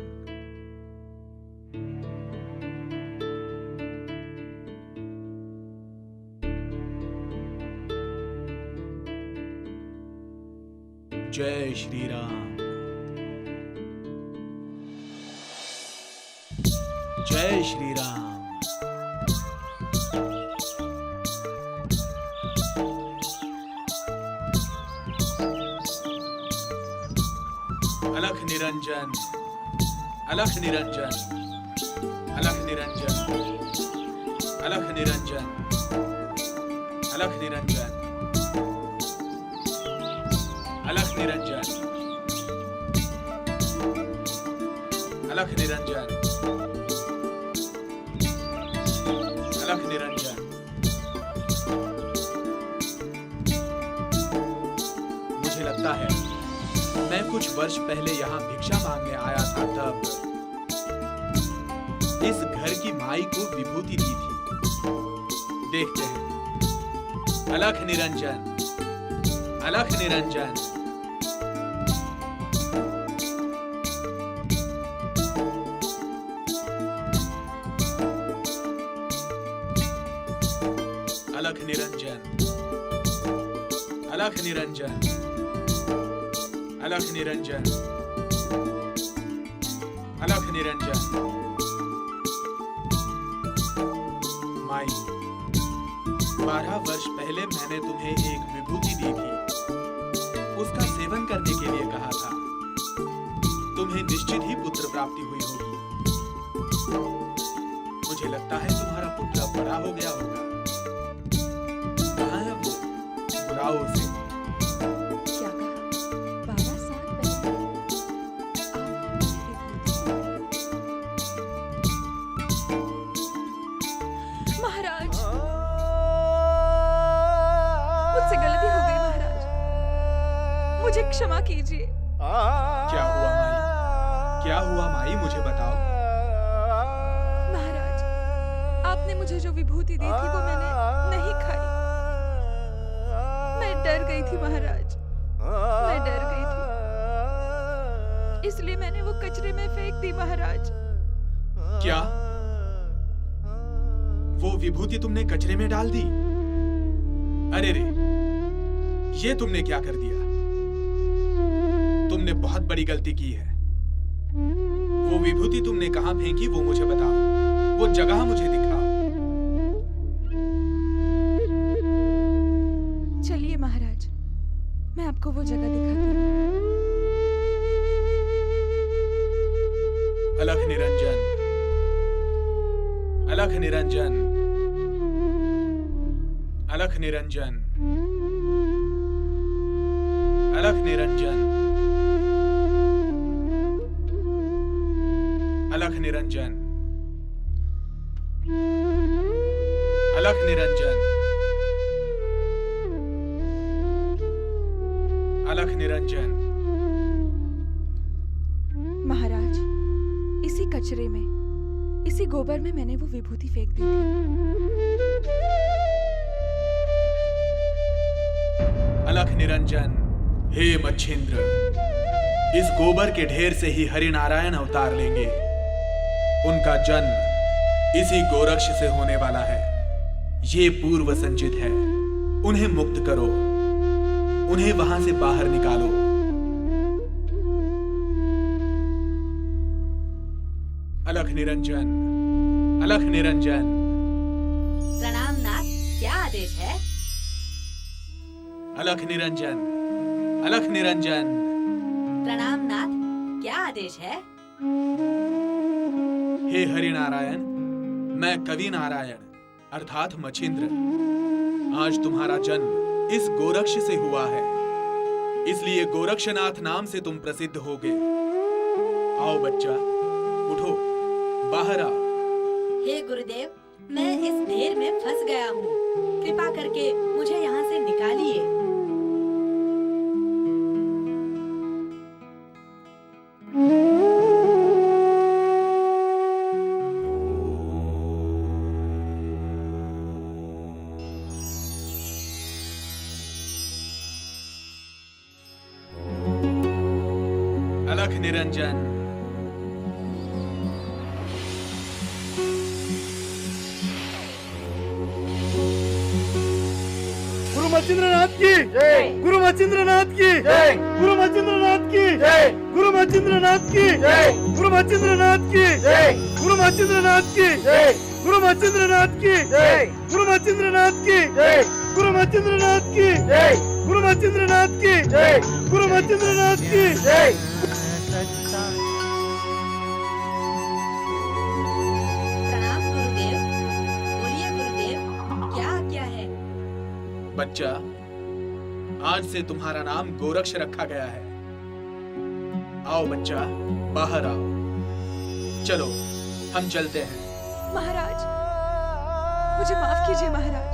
जय श्री राम, जय श्री राम। अलख निरंजन, अलख निरंजन, अलख निरंजन, अलख निरंजन, अलख निरंजन, अलख निरंजन, अलख निरंजन, अलख निरंजन। मुझे लगता है मैं कुछ वर्ष पहले यहाँ भिक्षा मांगने आया था, तब इस घर की माई को विभूति दी थी। देखते हैं। अलख निरंजन, अलख निरंजन। अलख निरंजन, अलख निरंजन, अलख निरंजन, अलख निरंजन। माई, 12 वर्ष पहले मैंने तुम्हें एक विभूति दी थी, उसका सेवन करने के लिए कहा था। तुम्हें निश्चित ही पुत्र प्राप्ति हुई होगी। मुझे लगता है तुम्हारा पुत्र अब बड़ा हो गया होगा। कहाँ है वो? बुलाओ उसे। क्या कहा? 12 साल पहले महाराज, मुझसे गलती हो गई महाराज। क्षमा कीजिए। क्या हुआ माई? क्या हुआ माई, मुझे बताओ। महाराज, आपने मुझे जो विभूति दी थी वो मैंने नहीं खाई। मैं डर गई थी महाराज, मैं डर गई थी, इसलिए मैंने वो कचरे में फेंक दी महाराज। क्या? वो विभूति तुमने कचरे में डाल दी? अरे रे, ये तुमने क्या कर दिया? तुमने बहुत बड़ी गलती की है। वो विभूति तुमने कहां फेंकी वो मुझे बताओ, वो जगह मुझे दिखाओ। चलिए महाराज, मैं आपको वो जगह दिखाती हूँ। अलख निरंजन, अलख निरंजन, अलख निरंजन, अलख निरंजन, अलख निरंजन, अलख निरंजन, अलख निरंजन। महाराज, इसी कचरे में, इसी गोबर में मैंने वो विभूति फेंक दी थी। अलख निरंजन, हे मच्छिंद्र, इस गोबर के ढेर से ही हरिनारायण अवतार लेंगे। उनका जन्म इसी गोरक्ष से होने वाला है। ये पूर्व संचित है। उन्हें मुक्त करो, उन्हें वहां से बाहर निकालो। अलख निरंजन, अलख निरंजन। प्रणाम नाथ, क्या आदेश है? अलख निरंजन, अलख निरंजन। प्रणाम नाथ, क्या आदेश है? हे हरिनारायण, मैं कवि नारायण अर्थात मच्छिंद्र। आज तुम्हारा जन्म इस गोरक्ष से हुआ है, इसलिए गोरक्षनाथ नाम से तुम प्रसिद्ध होगे। आओ बच्चा, उठो, बाहर आओ। हे गुरुदेव, मैं इस ढेर में फंस गया हूँ। कृपा करके मुझे यहाँ से निकालिए। अलख निरंजन, गुरु मच्छिंद्रनाथ की जय, गुरु मच्छिंद्रनाथ की जय, गुरु मच्छिंद्रनाथ की जय, गुरु मच्छिंद्रनाथ की जय, गुरु मच्छिंद्रनाथ की जय, गुरु मच्छिंद्रनाथ की जय, गुरु मच्छिंद्रनाथ की जय, गुरु मच्छिंद्रनाथ की जय, गुरु मच्छिंद्रनाथ की जय, गुरु मच्छिंद्रनाथ की जय, गुरु मच्छिंद्रनाथ की जय। प्रणाम गुरुदेव। बोलिए गुरुदेव, क्या आज्ञा है? बच्चा, आज से तुम्हारा नाम गोरक्ष रखा गया है। आओ बच्चा, बाहर आओ। चलो, हम चलते हैं। महाराज, मुझे माफ कीजिए महाराज।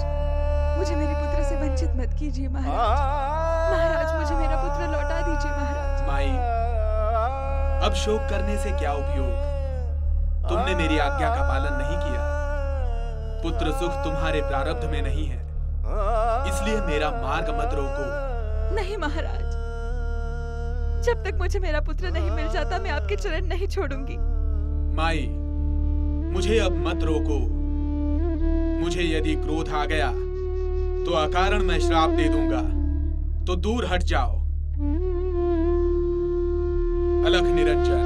मुझे मेरे पुत्र से वंचित मत कीजिए महाराज। महाराज, मुझे मेरा पुत्र लौटा दीजिए महाराज। माई, अब शोक करने से क्या उपयोग? तुमने मेरी आज्ञा का पालन नहीं किया। पुत्र सुख तुम्हारे प्रारब्ध में नहीं है, इसलिए मेरा मार्ग मत रोको। नहीं महाराज, जब तक मुझे मेरा पुत्र नहीं मिल जाता मैं आपके चरण नहीं छोड़ूंगी। माई, मुझे अब मत रोको। मुझे यदि क्रोध आ गया तो अकारण मैं श्राप दे दूंगा, तो दूर हट जाओ। अलख निरंजन,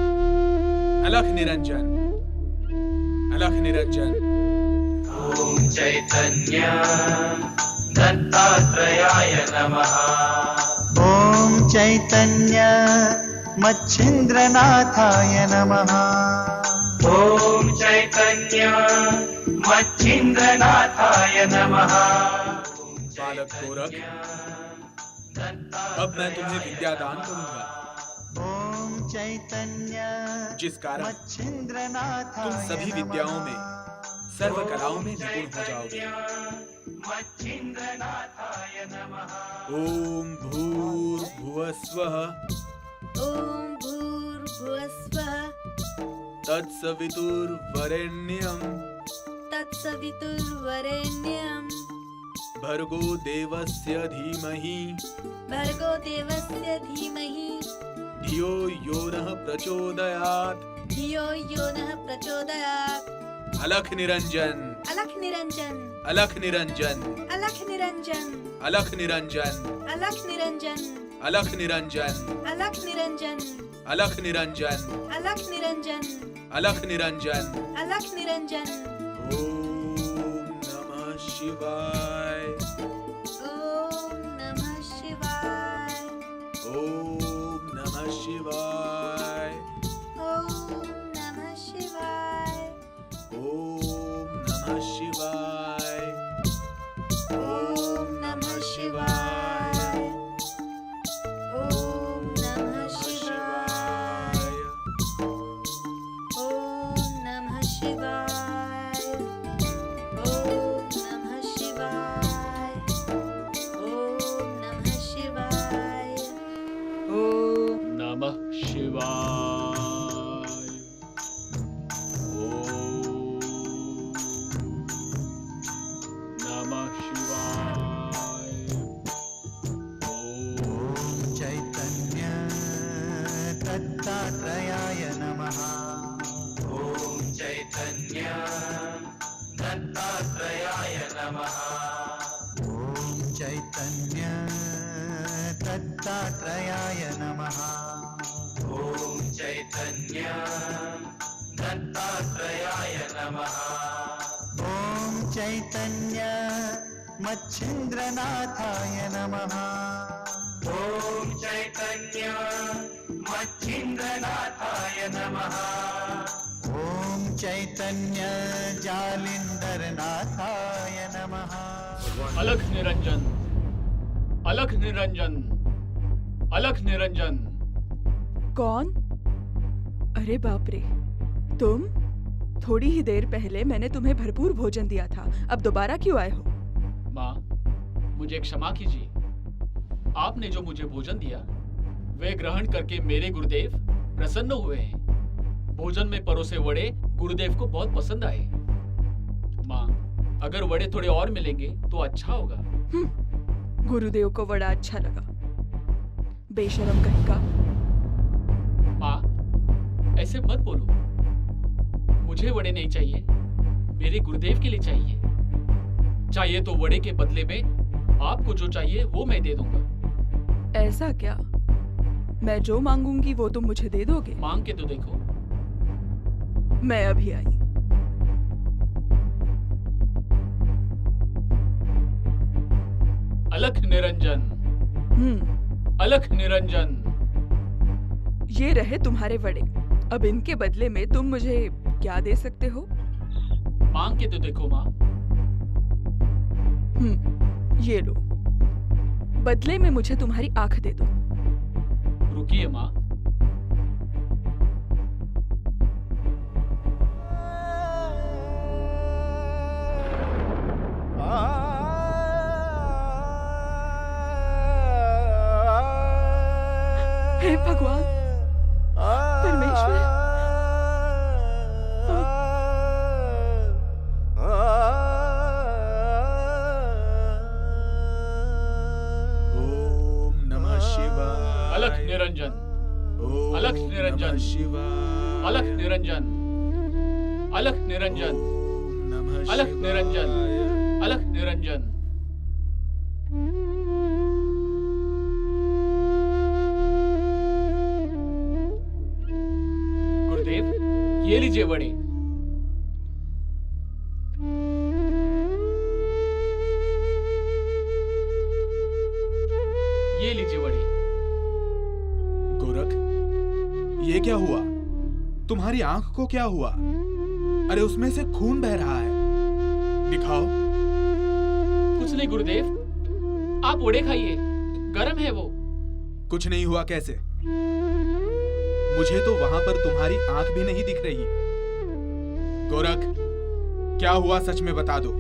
अलख निरंजन, अलख निरंजन। ओम चैतन्य दत्तात्रेयाय नमः। ॐ चैतन्य मच्छिन्द्रनाथाय नमः। ओम चैतन्य मच्छिन्द्रनाथाय नमः। बालक गोरख, अब मैं तुम्हें विद्या दान करूंगा, ॐ चैतन्य जिस कारण मच्छिन्द्रनाथाय तुम सभी विद्याओं में, सर्व कलाओं में निपुण हो जाओगे। मच्छिन्द्रनाथाय नमः ओम भूर्भुवस्वः ओम भूर्भुवस्वः तत्सवितुर्वरेण्यं तत्सवितुर्वरेण्यं भर्गो देवस्य धीमहि भर्गो देवस्य धीमहि धियो यो नः प्रचोदयात्। धियो यो नः प्रचोदयात्। अलख निरंजन अलख निरंजन अलख निरंजन अलख निरंजन अलख निरंजन अलख निरंजन अलख निरंजन अलख निरंजन अलख निरंजन अलख निरंजन अलख निरंजन। अलख निरंजन। ओम नमः शिवाय ओम नमः शिवाय ओम नमः शिवाय ओम नमः शिवाय ओम नमः शिवाय ओम नमः शिवाय ओम नमः शिवाय ओम नमः शिवाय ओम नमः शिवाय ओम नमः शिवाय ओम नमः शिवाय। नमः शिवाय। ॐ चैतन्य दत्तात्रेयाय नमः ॐ चैतन्य दत्तात्रेयाय नमः ॐ चैतन्य दत्तात्रेयाय नमः ॐ चैतन्य दत्तात्रेयाय नमः ॐ चैतन्य मच्छिन्द्रनाथाय नमः ॐ चैतन्य मच्छिन्द्रनाथाय नमः ॐ चैतन्य जालिन्धरनाथाय नमः अलख निरंजन अलख निरंजन अलख निरंजन। कौन? अरे बाप रे, तुम? थोड़ी ही देर पहले मैंने तुम्हें भरपूर भोजन दिया था, अब दोबारा क्यों आए हो? माँ, मुझे क्षमा कीजिए। आपने जो मुझे भोजन दिया वे ग्रहण करके मेरे गुरुदेव प्रसन्न हुए हैं। भोजन में परोसे वड़े गुरुदेव को बहुत पसंद आए। माँ, अगर वड़े थोड़े और मिलेंगे तो अच्छा होगा। गुरुदेव को बड़ा अच्छा लगा, बेशरम कहीं का। माँ, ऐसे मत बोलो। मुझे वड़े नहीं चाहिए, मेरे गुरुदेव के लिए चाहिए। चाहिए तो वड़े के बदले में आपको जो चाहिए वो मैं दे दूंगा। ऐसा क्या? मैं जो मांगूंगी वो तुम मुझे दे दोगे? मांग के तो देखो। मैं अभी आई। अलख निरंजन अलख निरंजन। ये रहे तुम्हारे वड़े। अब इनके बदले में तुम मुझे क्या दे सकते हो? मांग के तो देखो माँ। ये लो, बदले में मुझे तुम्हारी आंख दे दो। रुकिए माँ। हे भगवान, परमेश्वर, ओम नमः शिवाय अलख निरंजन ओम अलख निरंजन नमः शिवाय अलख निरंजन अलख निरंजन ओम नमः अलख निरंजन शिवाय। अलख निरंजन। गुरुदेव, ये लीजिए वड़े। ये लीजिए वड़े। गोरख, ये क्या हुआ? तुम्हारी आंख को क्या हुआ? अरे उसमें से खून बह रहा है, दिखाओ। कुछ नहीं गुरुदेव, आप वड़े खाइए, गरम है वो। कुछ नहीं हुआ कैसे? मुझे तो वहां पर तुम्हारी आंख भी नहीं दिख रही। गोरख, क्या हुआ सच में बता दो।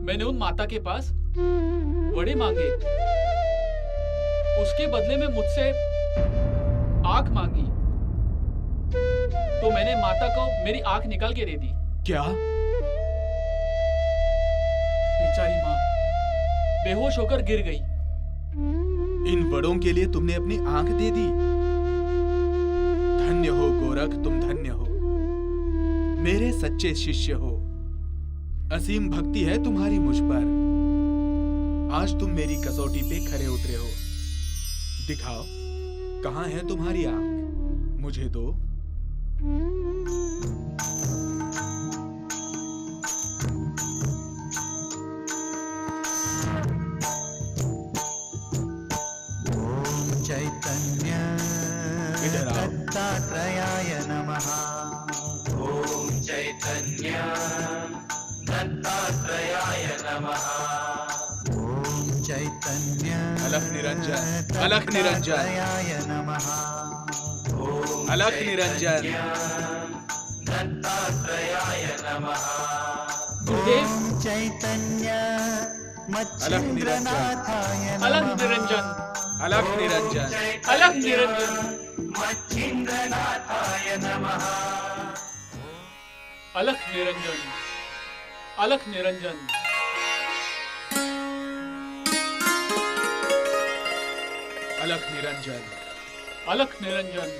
मैंने उन माता के पास वड़े मांगे, उसके बदले में मुझसे आंख मांगी, तो मैंने माता को मेरी आंख निकाल के दे दी। क्या? बेचारी माँ बेहोश होकर गिर गई। इन वड़ों के लिए तुमने अपनी आंख दे दी? धन्य हो गोरख, तुम धन्य हो, मेरे सच्चे शिष्य हो। असीम भक्ति है तुम्हारी मुझ पर। आज तुम मेरी कसौटी पे खरे उतरे हो। दिखाओ, कहां है तुम्हारी आंख? मुझे दो। ॐ चैतन्य इधर आओ। दत्तात्रेयाय नमः। ॐ चैतन्य दत्तात्रेयाय नमः। ॐ चैतन्य अलख निरंजन, अलख निरंजन, दत्तात्रेयाय नमः। ॐ अलख निरंजन। दत्तात्रेयाय नमः। गुरुदेव, ॐ चैतन्य मच्छिन्द्रनाथाय अलग नमः। निरंजन, अलख निरंजन, अलग निरंजन, मच्छिन्द्रनाथाय नमः। अलग निरंजन, अलग निरंजन, अलख निरंजन, अलग निरंजन,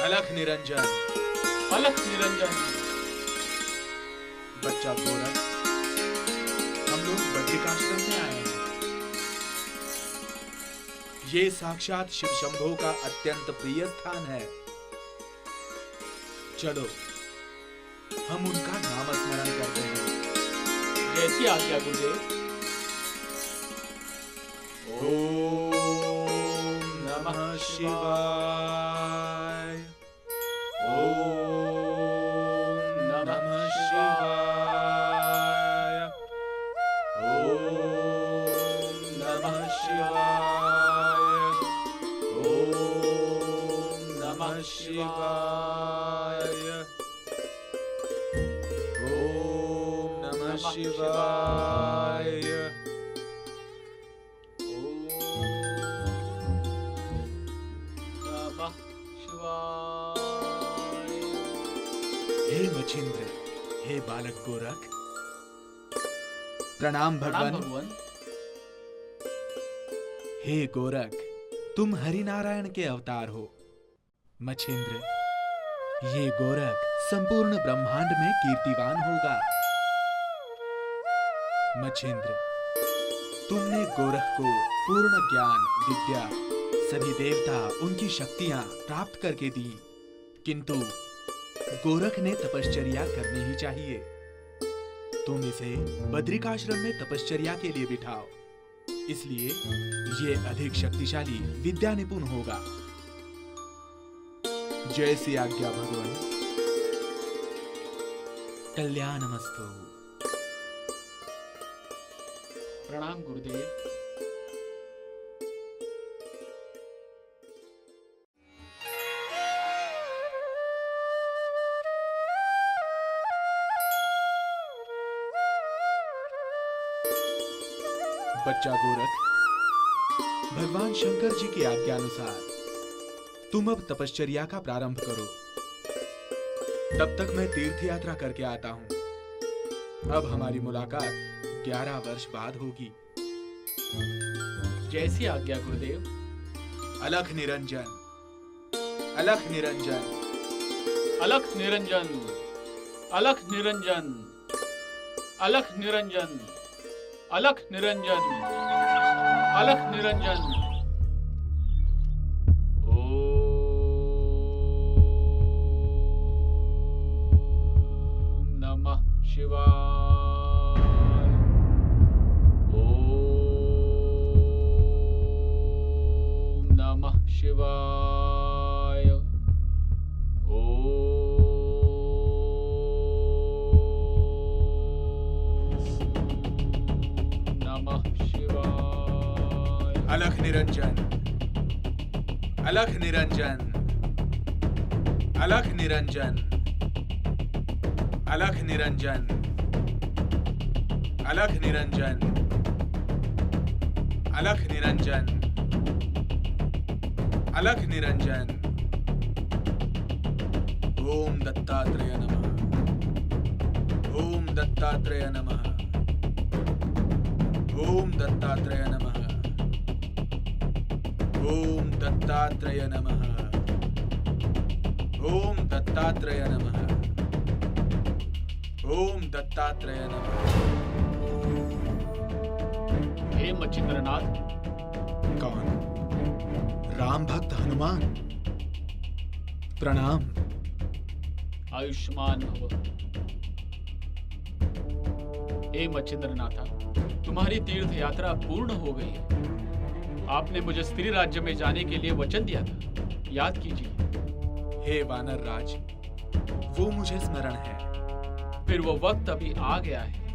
अलख निरंजन। अलग निरंजन। बच्चा गोरख, हम लोग बद्रिकाश्रम में आए हैं। ये साक्षात शिव शंभो का अत्यंत प्रिय स्थान है। चलो हम उनका नाम स्मरण करते हैं। जैसी आज्ञा गुरुदेव। ओम नमः शिवाय। ओम नमः शिवाय। ओम नमः शिवाय। ओम नमः शिवाय। ओम नमः शिवाय। नमः शिवाय। हे मच्छिंद्र, हे बालक गोरख, प्रणाम प्रणाम भगवान। भगवान। हे गोरख, तुम हरिनारायण के अवतार हो। मच्छिंद्र, ये गोरख संपूर्ण ब्रह्मांड में कीर्तिवान होगा। मच्छिंद्र, तुमने गोरख को पूर्ण ज्ञान, विद्या, सभी देवता, उनकी शक्तियां प्राप्त करके दी, किंतु गोरख ने तपश्चर्या करनी ही चाहिए। तुम इसे बद्रिकाश्रम में तपश्चर्या के लिए बिठाओ, इसलिए ये अधिक शक्तिशाली विद्या निपुण होगा। जैसी आज्ञा भगवान। कल्याणमस्तु। प्रणाम गुरुदेव। बच्चा गोरख, भगवान शंकर जी की आज्ञा अनुसार तुम अब तपश्चर्या का प्रारंभ करो। तब तक मैं तीर्थ यात्रा करके आता हूं। अब हमारी मुलाकात 11 वर्ष बाद होगी। जैसी आज्ञा गुरुदेव। अलख निरंजन, अलख निरंजन, अलग निरंजन, अलग निरंजन, अलग निरंजन, अलग निरंजन, अलग निरंजन। ओम नमः शिवाय। ओम नमः शिवाय। नमः शिवाय। अलख निरंजन, अलख निरंजन, अलख निरंजन, अलख निरंजन, अलख निरंजन, अलख निरंजन, अलख निरंजन। ओम दत्तात्रेय नमः, ओम दत्तात्रेय नमः, ओम दत्तात्रेय नमः, ओम दत्तात्रेय नमः, ओम दत्तात्रेय नमः, ओम दत्तात्रेय नमः। हे मच्छिंद्रनाथ, कौन? राम भक्त हनुमान। प्रणाम। आयुष्मान भव। हे मच्छिंद्रनाथा, तुम्हारी तीर्थ यात्रा पूर्ण हो गई है। आपने मुझे स्त्री राज्य में जाने के लिए वचन दिया था, याद कीजिए। हे वानर राज, वो मुझे स्मरण है। फिर वो वक्त अभी आ गया है।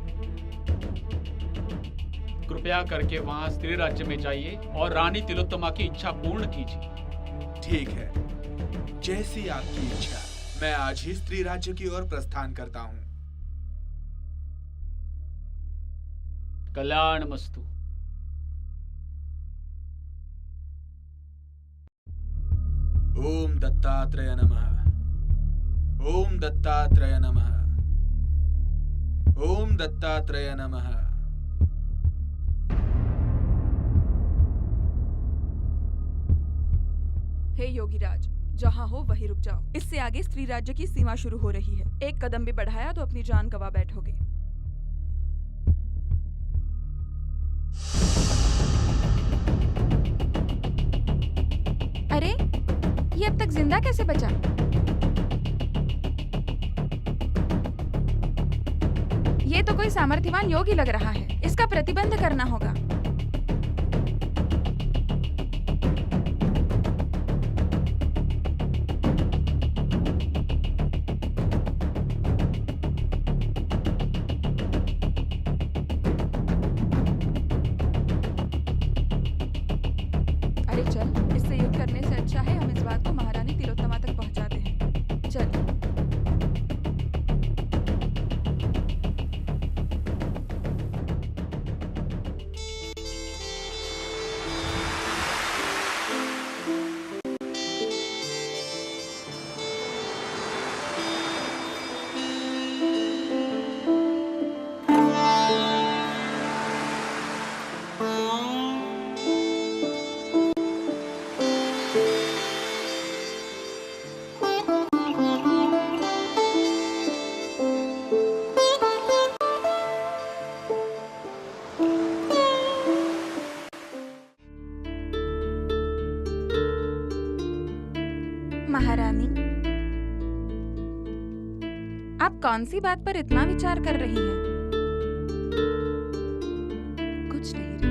कृपया करके वहां स्त्री राज्य में जाइए और रानी तिलोत्तमा की इच्छा पूर्ण कीजिए। ठीक है, जैसी आपकी इच्छा। मैं आज ही स्त्री राज्य की ओर प्रस्थान करता हूँ। कल्याणमस्तु। ओम दत्तात्रेय नमः, ओम दत्तात्रेय नमः, ओम दत्तात्रेय नमः। हे योगीराज, जहाँ हो वहीं रुक जाओ। इससे आगे स्त्री राज्य की सीमा शुरू हो रही है। एक कदम भी बढ़ाया तो अपनी जान गंवा बैठोगे। अरे, ये अब तक जिंदा कैसे बचा? ये तो कोई सामर्थ्यवान योगी लग रहा है। इसका प्रतिबंध करना होगा। अरे चल, इससे युद्ध करने से अच्छा है हम इस बात को महारानी तिलोत्तमा तक पहुंचाते हैं। चल। महारानी, आप कौन सी बात पर इतना विचार कर रही हैं? कुछ नहीं रे।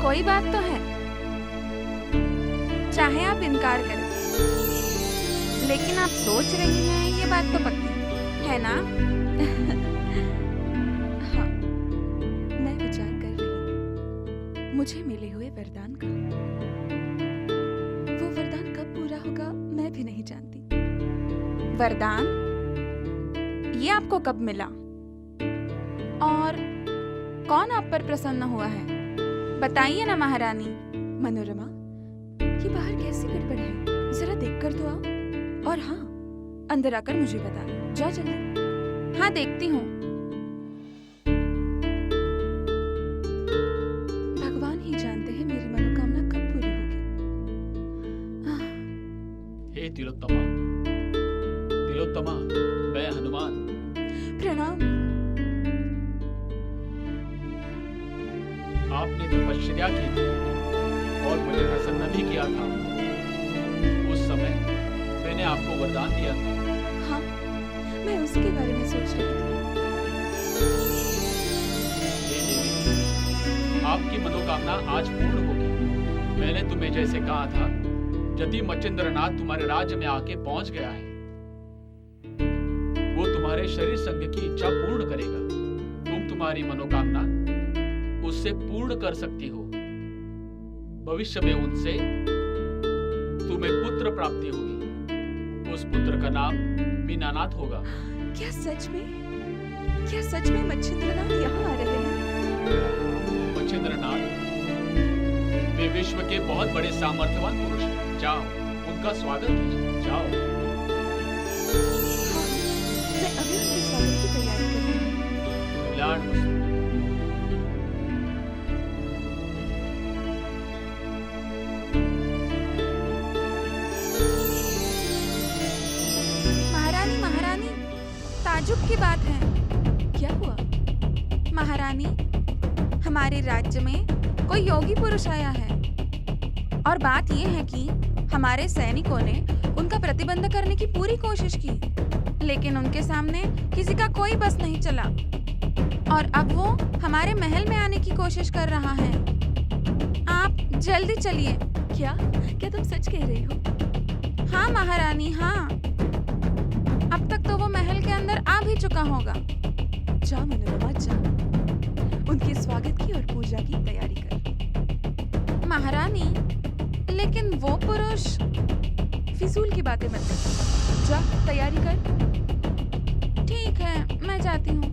कोई बात तो है, चाहे आप इनकार करें, लेकिन आप सोच रही हैं ये बात तो पक्की है ना? हाँ, मैं विचार कर रही हूँ मुझे मिले हुए वरदान का। वो वरदान कब पूरा होगा मैं भी नहीं जानती। वरदान? ये आपको कब मिला? और कौन आप पर प्रसन्न हुआ है? बताइए ना महारानी। मनोरमा, ये बाहर कैसी गड़बड़ है, जरा देख कर तो आओ। और हाँ, अंदर आकर मुझे बता। जा जल्दी। हाँ, देखती हूँ। भगवान ही जानते हैं मेरी मनोकामना कब पूरी होगी। हे तिलोत्तमा, तिलोत्तमा, मैं हनुमान। प्रणाम। आपने तपस्या की थी और मुझे प्रसन्न भी किया था। उस समय मैंने आपको वरदान दिया था। हाँ, मैं उसके बारे में सोच रही थी। हे देवी, आपकी मनोकामना आज पूर्ण होगी। मैंने तुम्हें जैसे कहा था, यदि मच्छिंद्रनाथ तुम्हारे राज्य में आके पहुंच गया है, वो तुम्हारे शरीर संग की इच्छा पूर्ण करेगा। तुम तुम्हारी मनोकामना उससे पूर्ण कर सकती हो। भविष्य में उनसे तुम्हें पुत्र प्राप्ति होगी। उस पुत्र का नाम मीनानाथ होगा। क्या सच में मच्छिंद्रनाथ यहाँ आ रहे हैं? मच्छिंद्रनाथ वे विश्व के बहुत बड़े सामर्थ्यवान पुरुष हैं। जाओ उनका स्वागत कीजिए। जाओ। मैं अभी उनके स्वागत की तैयारी कर रही हूँ। लाड मस्त। महारानी, ताजुब की बात है। क्या हुआ? महारानी, हमारे राज्य में कोई योगी पुरुष आया है और बात यह है कि हमारे सैनिकों ने उनका प्रतिबंध करने की पूरी कोशिश की, लेकिन उनके सामने किसी का कोई बस नहीं चला और अब वो हमारे महल में आने की कोशिश कर रहा है। आप जल्दी चलिए। क्या तुम सच कह रही हो? हाँ महारानी, हाँ। अब तक तो वो महल के अंदर आ भी चुका होगा। जा मनोरमा, जा। उनके स्वागत की और पूजा की तैयारी कर। महारानी, लेकिन वो पुरुष। फिजूल की बातें मत कर। जा तैयारी कर। ठीक है, मैं जाती हूँ।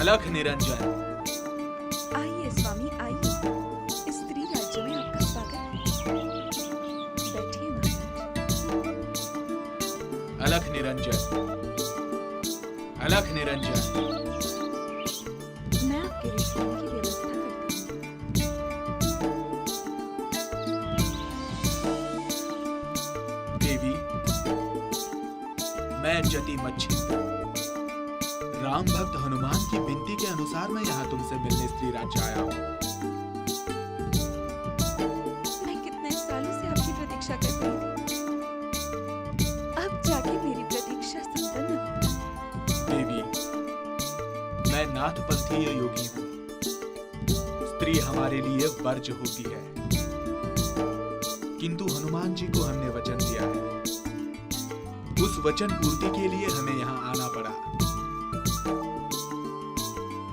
अलख निरंजन। आइए स्वामी, आइए। स्त्री राज्य में आपका स्वागत है। बैठिए महाराज। अलख निरंजन, अलख निरंजन। मैं आपके विश्राम की व्यवस्था करती हूँ। देवी, मैं जति मच्छिंद्र, राम भक्त हनुमान की विनती के अनुसार मैं यहाँ तुमसे मिलने स्त्री राज्य आया हूँ। मैं कितने सालों से आपकी प्रतीक्षा कर रही थी। अब जाके मेरी प्रतीक्षा संपन्न हो। देवी, मैं नाथपंथीय योगी हूँ। स्त्री हमारे लिए वर्ज्य होती है, किंतु हनुमान जी को हमने वचन दिया है। उस वचन पूर्ति के लिए हमें यहाँ आना पड़ा।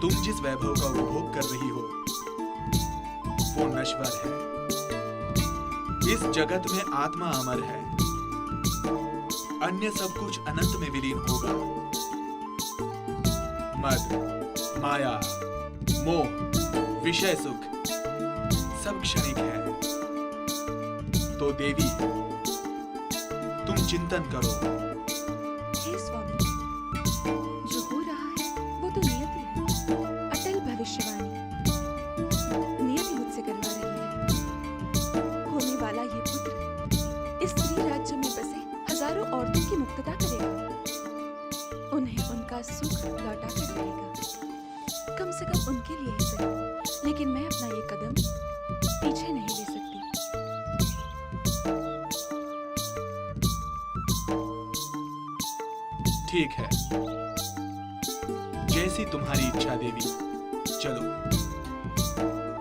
तुम जिस वैभव का उपभोग कर रही हो वो नश्वर है। इस जगत में आत्मा अमर है, अन्य सब कुछ अनंत में विलीन होगा। मद, माया, मोह, विषय सुख सब क्षणिक है। तो देवी, तुम चिंतन करो। हे स्वामी, जो हो रहा है वो तो नियति है। अटल भविष्यवाणी नियति मुझसे करवा रही है। होने वाला ये पुत्र इस स्त्री राज्य में बसे हजारों औरतों की मुक्तता करेगा। उन्हें उनका सुख लौटा कर रहेगा। कम से कम उनके लिए ही सही, लेकिन मैं अपना ये कदम पीछे नहीं ले सकती। ठीक है, जैसी तुम्हारी इच्छा देवी। चलो,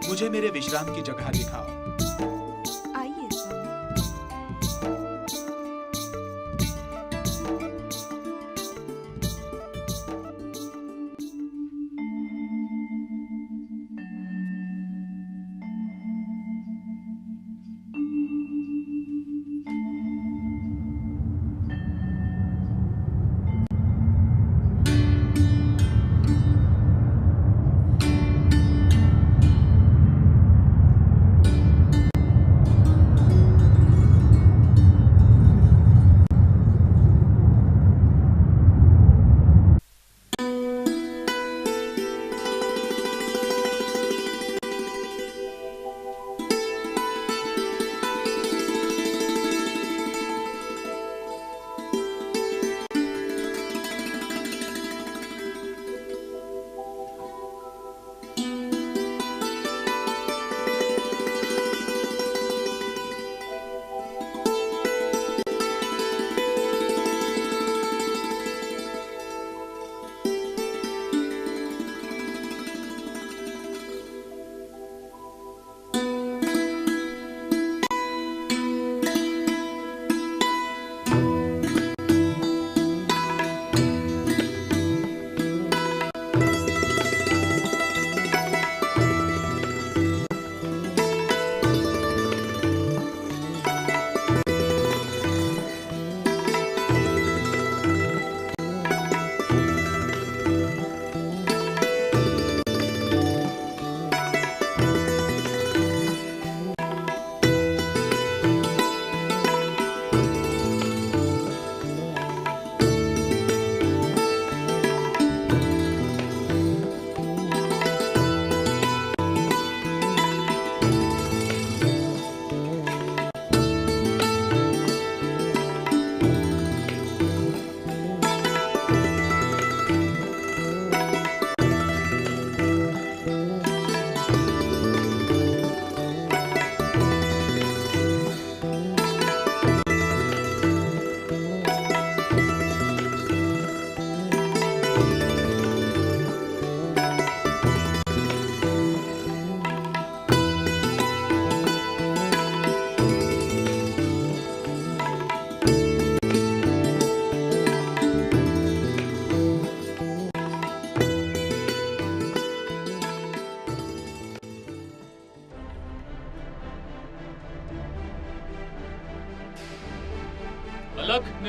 मुझे मेरे विश्राम की जगह दिखाओ। आइए स्वामी।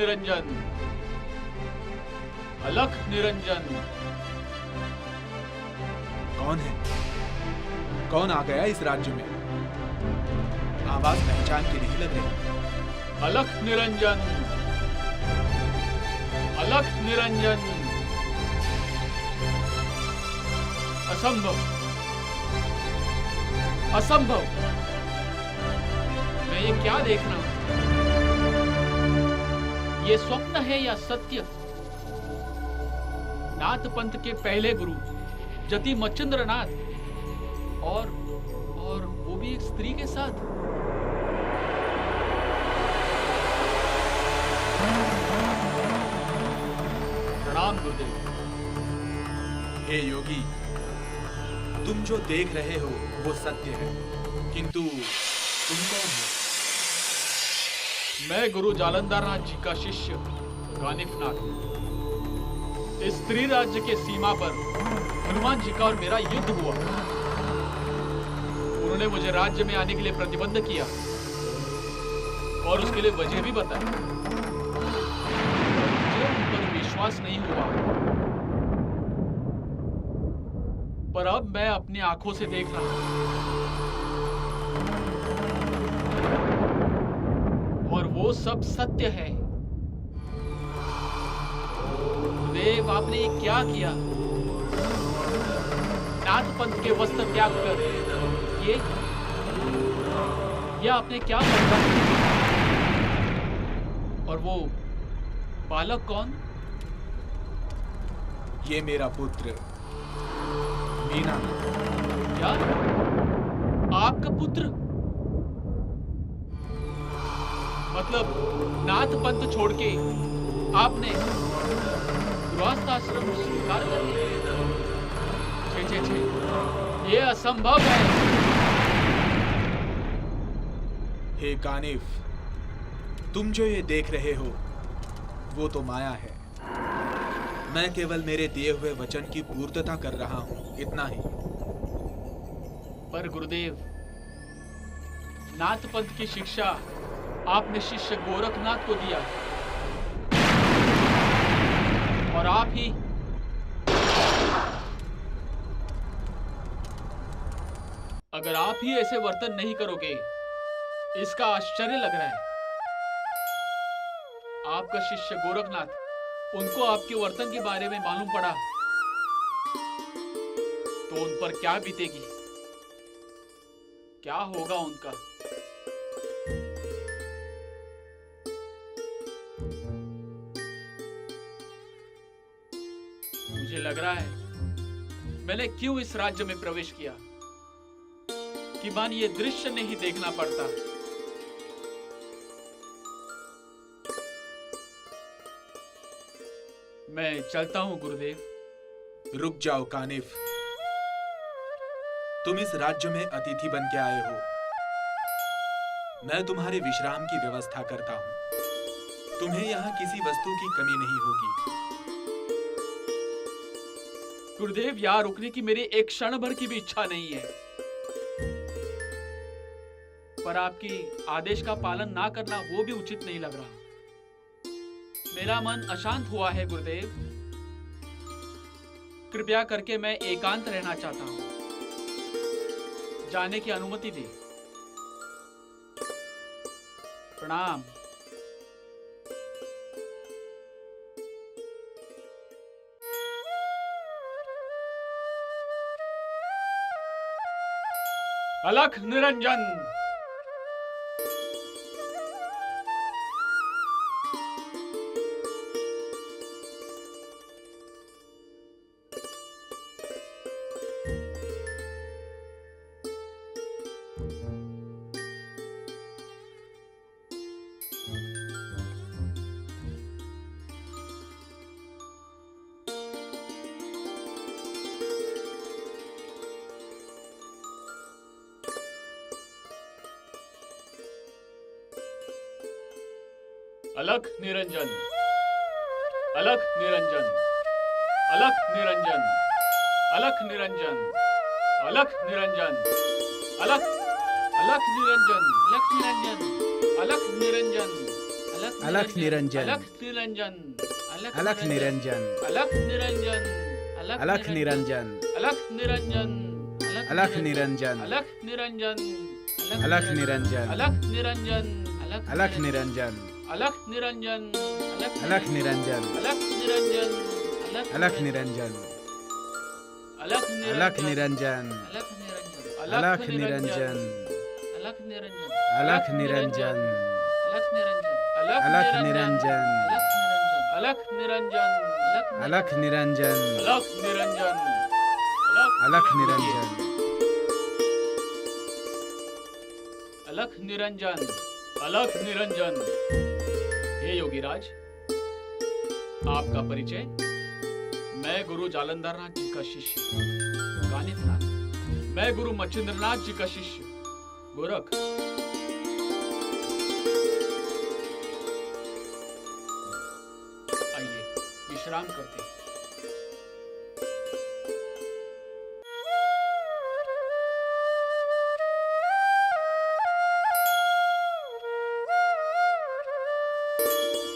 निरंजन, अलख निरंजन। कौन है? कौन आ गया इस राज्य में? आवाज पहचान की नहीं लग रही। अलख निरंजन, अलख निरंजन। असंभव, असंभव। मैं ये क्या देख रहा हूं? ये स्वप्न है या सत्य? नाथ पंथ के पहले गुरु जति मच्छिंद्र नाथ, और वो भी एक स्त्री के साथ। प्रणाम गुरुदेव। हे योगी, तुम जो देख रहे हो वो सत्य है, किंतु तुम कौन हो? मैं गुरु जालंधर नाथ जी का शिष्य गानिफ नाथ। इस स्त्री राज्य के सीमा पर हनुमान जी का और मेरा युद्ध हुआ। उन्होंने मुझे राज्य में आने के लिए प्रतिबंध किया और उसके लिए वजह भी बताई। मुझे उन पर विश्वास नहीं हुआ, पर अब मैं अपनी आंखों से देख रहा हूं और वो सब सत्य है। देव, आपने ये क्या किया? नाथ पंथ के वस्त्र त्याग कर ये आपने क्या किया? और वो बालक कौन? ये मेरा पुत्र मीना। क्या? आपका पुत्र? मतलब नाथ पंथ छोड़ के आपने गृहस्थ आश्रम स्वीकार कर लिया? छे, ये असंभव है। हे कानिफ, तुम जो ये देख रहे हो वो तो माया है। मैं केवल मेरे दिए हुए वचन की पूर्तता कर रहा हूं, इतना ही। पर गुरुदेव, नाथ पंथ की शिक्षा आपने शिष्य गोरखनाथ को दिया और आप ही अगर आप ही ऐसे वर्तन नहीं करोगे, इसका आश्चर्य लग रहा है। आपका शिष्य गोरखनाथ, उनको आपके वर्तन के बारे में मालूम पड़ा तो उन पर क्या बीतेगी, क्या होगा उनका? मुझे लग रहा है मैंने क्यों इस राज्य में प्रवेश किया कि मान ये दृश्य नहीं देखना पड़ता। मैं चलता हूं गुरुदेव। रुक जाओ कानिफ, तुम इस राज्य में अतिथि बन के आए हो। मैं तुम्हारे विश्राम की व्यवस्था करता हूं। तुम्हें यहाँ किसी वस्तु की कमी नहीं होगी। गुरुदेव, यहाँ रुकने की मेरी एक क्षण भर की भी इच्छा नहीं है, पर आपकी आदेश का पालन ना करना वो भी उचित नहीं लग रहा। मेरा मन अशांत हुआ है गुरुदेव। कृपया करके मैं एकांत रहना चाहता हूं। जाने की अनुमति दे। प्रणाम। अलख निरंजन। अलख निरंजन, अलख निरंजन, अलख निरंजन, अलख निरंजन, अलख निरंजन, अलख अलख निरंजन, अलख निरंजन, अलख निरंजन, अलख निरंजन अलख निरंजन अलख निरंजन अलख निरंजन अलख निरंजन अलख निरंजन अलख निरंजन अलख निरंजन अलख निरंजन अलख निरंजन अलख निरंजन अलख निरंजन अलख निरंजन अलख निरंजन अलख निरंजन अलख अलख निरंजन अलख निरंजन अलख निरंजन अलख निरंजन अलख निरंजन अलख निरंजन अलख निरंजन अलख निरंजन अलख निरंजन अलख निरंजन अलख निरंजन अलख निरंजन। हे योगीराज, आपका परिचय? मैं गुरु जालंधरनाथ जी का शिष्य कानिफनाथ। मैं गुरु मच्छिंद्रनाथ जी का शिष्य गोरख। आइए विश्राम करते हैं।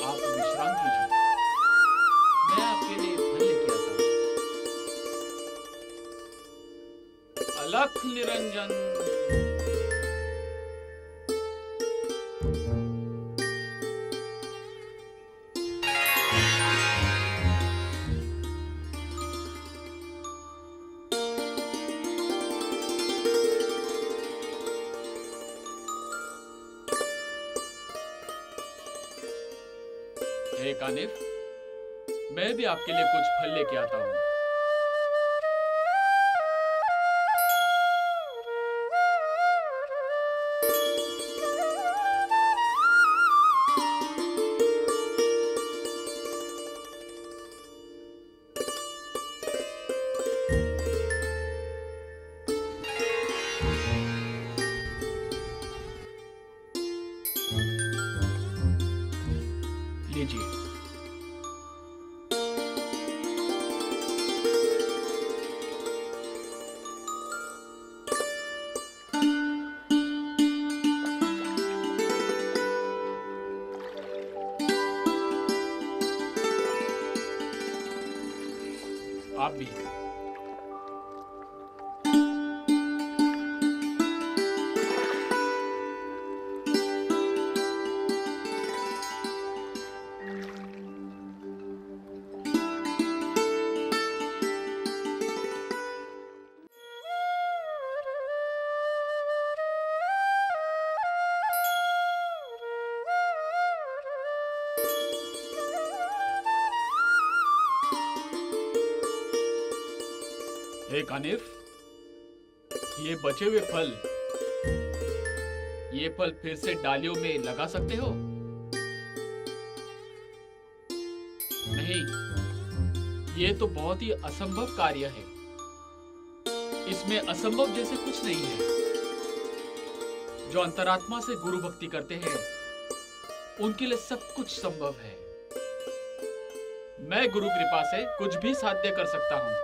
आप विश्राम कीजिए, मैं आपके लिए फल लेके आता हूं। अलख निरंजन हे कानिफ, मैं भी आपके लिए कुछ फल लेके आता हूं। लीजिए। आप भी। हे कानिफ, ये बचे हुए फल, ये फल फिर से डालियों में लगा सकते हो? नहीं, ये तो बहुत ही असंभव कार्य है। इसमें असंभव जैसे कुछ नहीं है। जो अंतरात्मा से गुरु भक्ति करते हैं, उनके लिए सब कुछ संभव है। मैं गुरु कृपा से कुछ भी साध्य कर सकता हूं।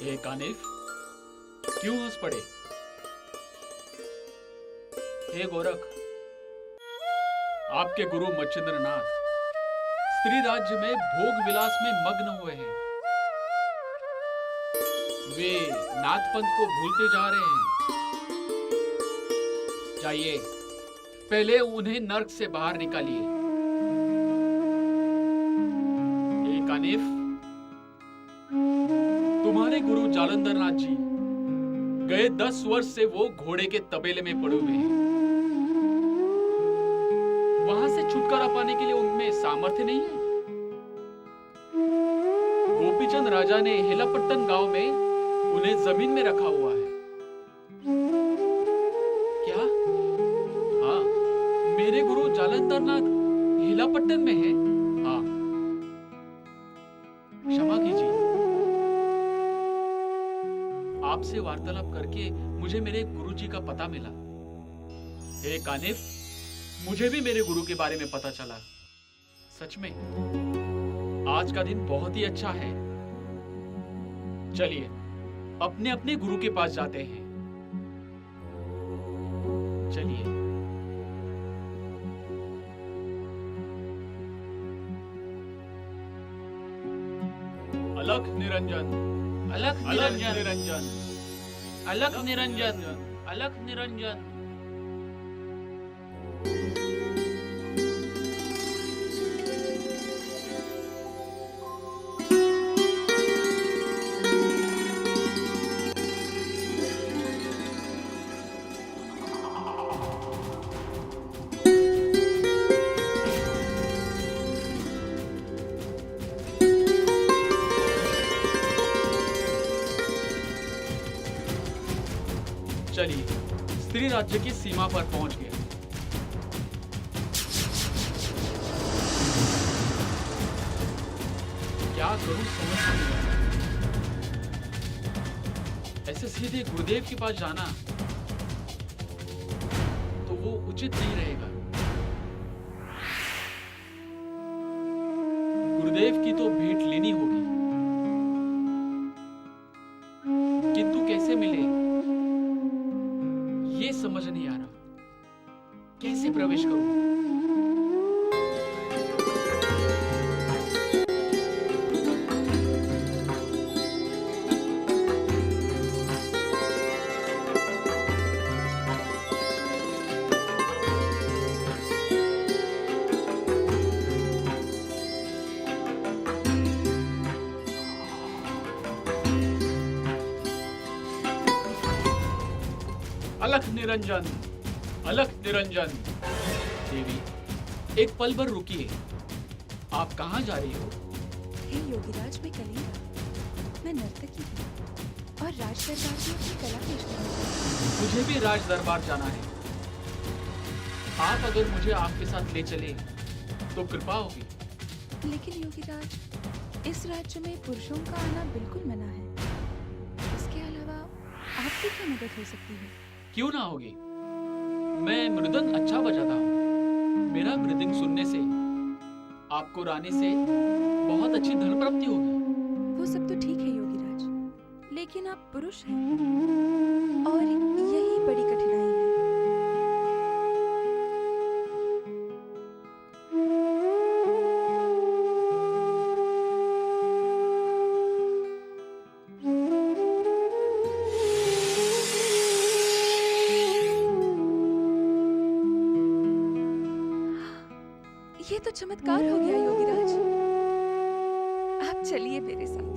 हे कानिफ, क्यों हंस पड़े? हे गोरख, आपके गुरु मच्छिंद्रनाथ स्त्री राज्य में भोग विलास में मग्न हुए हैं। वे नाथपंथ को भूलते जा रहे हैं। जाइए, पहले उन्हें नर्क से बाहर निकालिए। हे कानिफ, तुम्हारे गुरु जालंधरनाथ जी गए 10 वर्ष से वो घोड़े के तबेले में पड़े हुए हैं। वहां से छुटकारा पाने के लिए उनमें सामर्थ्य नहीं है। गोपीचंद राजा ने हेलापट्टन गांव में उन्हें जमीन में रखा हुआ है। क्या? हाँ, मेरे गुरु जालंधरनाथ विशाखापट्टनम में है। हाँ, क्षमा कीजिए। आपसे वार्तालाप करके मुझे मेरे गुरुजी का पता मिला। हे कानिफ, मुझे भी मेरे गुरु के बारे में पता चला। सच में आज का दिन बहुत ही अच्छा है। चलिए अपने अपने गुरु के पास जाते हैं। चलिए। अलख निरंजन, अलख निरंजन, अलख निरंजन, अलख निरंजन। चलिए, स्त्री राज्य की सीमा पर पहुंच गए। क्या करूं समझ नहीं आ रहा। ऐसे सीधे गुरुदेव के पास जाना तो वो उचित नहीं रहेगा। गुरुदेव की तो भेंट लेनी होगी, किंतु कैसे मिले ये समझ नहीं आ रहा। कैसे प्रवेश करूं? अलख निरंजन, अलख निरंजन। देवी, एक पल भर रुकिए। आप कहाँ जा रही हो? हे योगीराज, मैं कलिंगा। मैं नर्तकी हूँ और राज दरबार में अपनी कला पेश करूँगी। मुझे भी राज दरबार जाना है। आप अगर मुझे आपके साथ ले चले तो कृपा होगी। लेकिन योगीराज, इस राज्य में पुरुषों का आना बिल्कुल मना है। इसके अलावा आपकी क्या मदद हो सकती है? क्यों ना होगी। मैं मृदंग अच्छा बजाता हूँ। मेरा मृदंग सुनने से आपको रानी से बहुत अच्छी धन प्राप्ति होगी। वो सब तो ठीक है योगीराज, लेकिन आप पुरुष हैं और यही बड़ी कठिनाई है। ये तो चमत्कार हो गया योगीराज। आप चलिए मेरे साथ।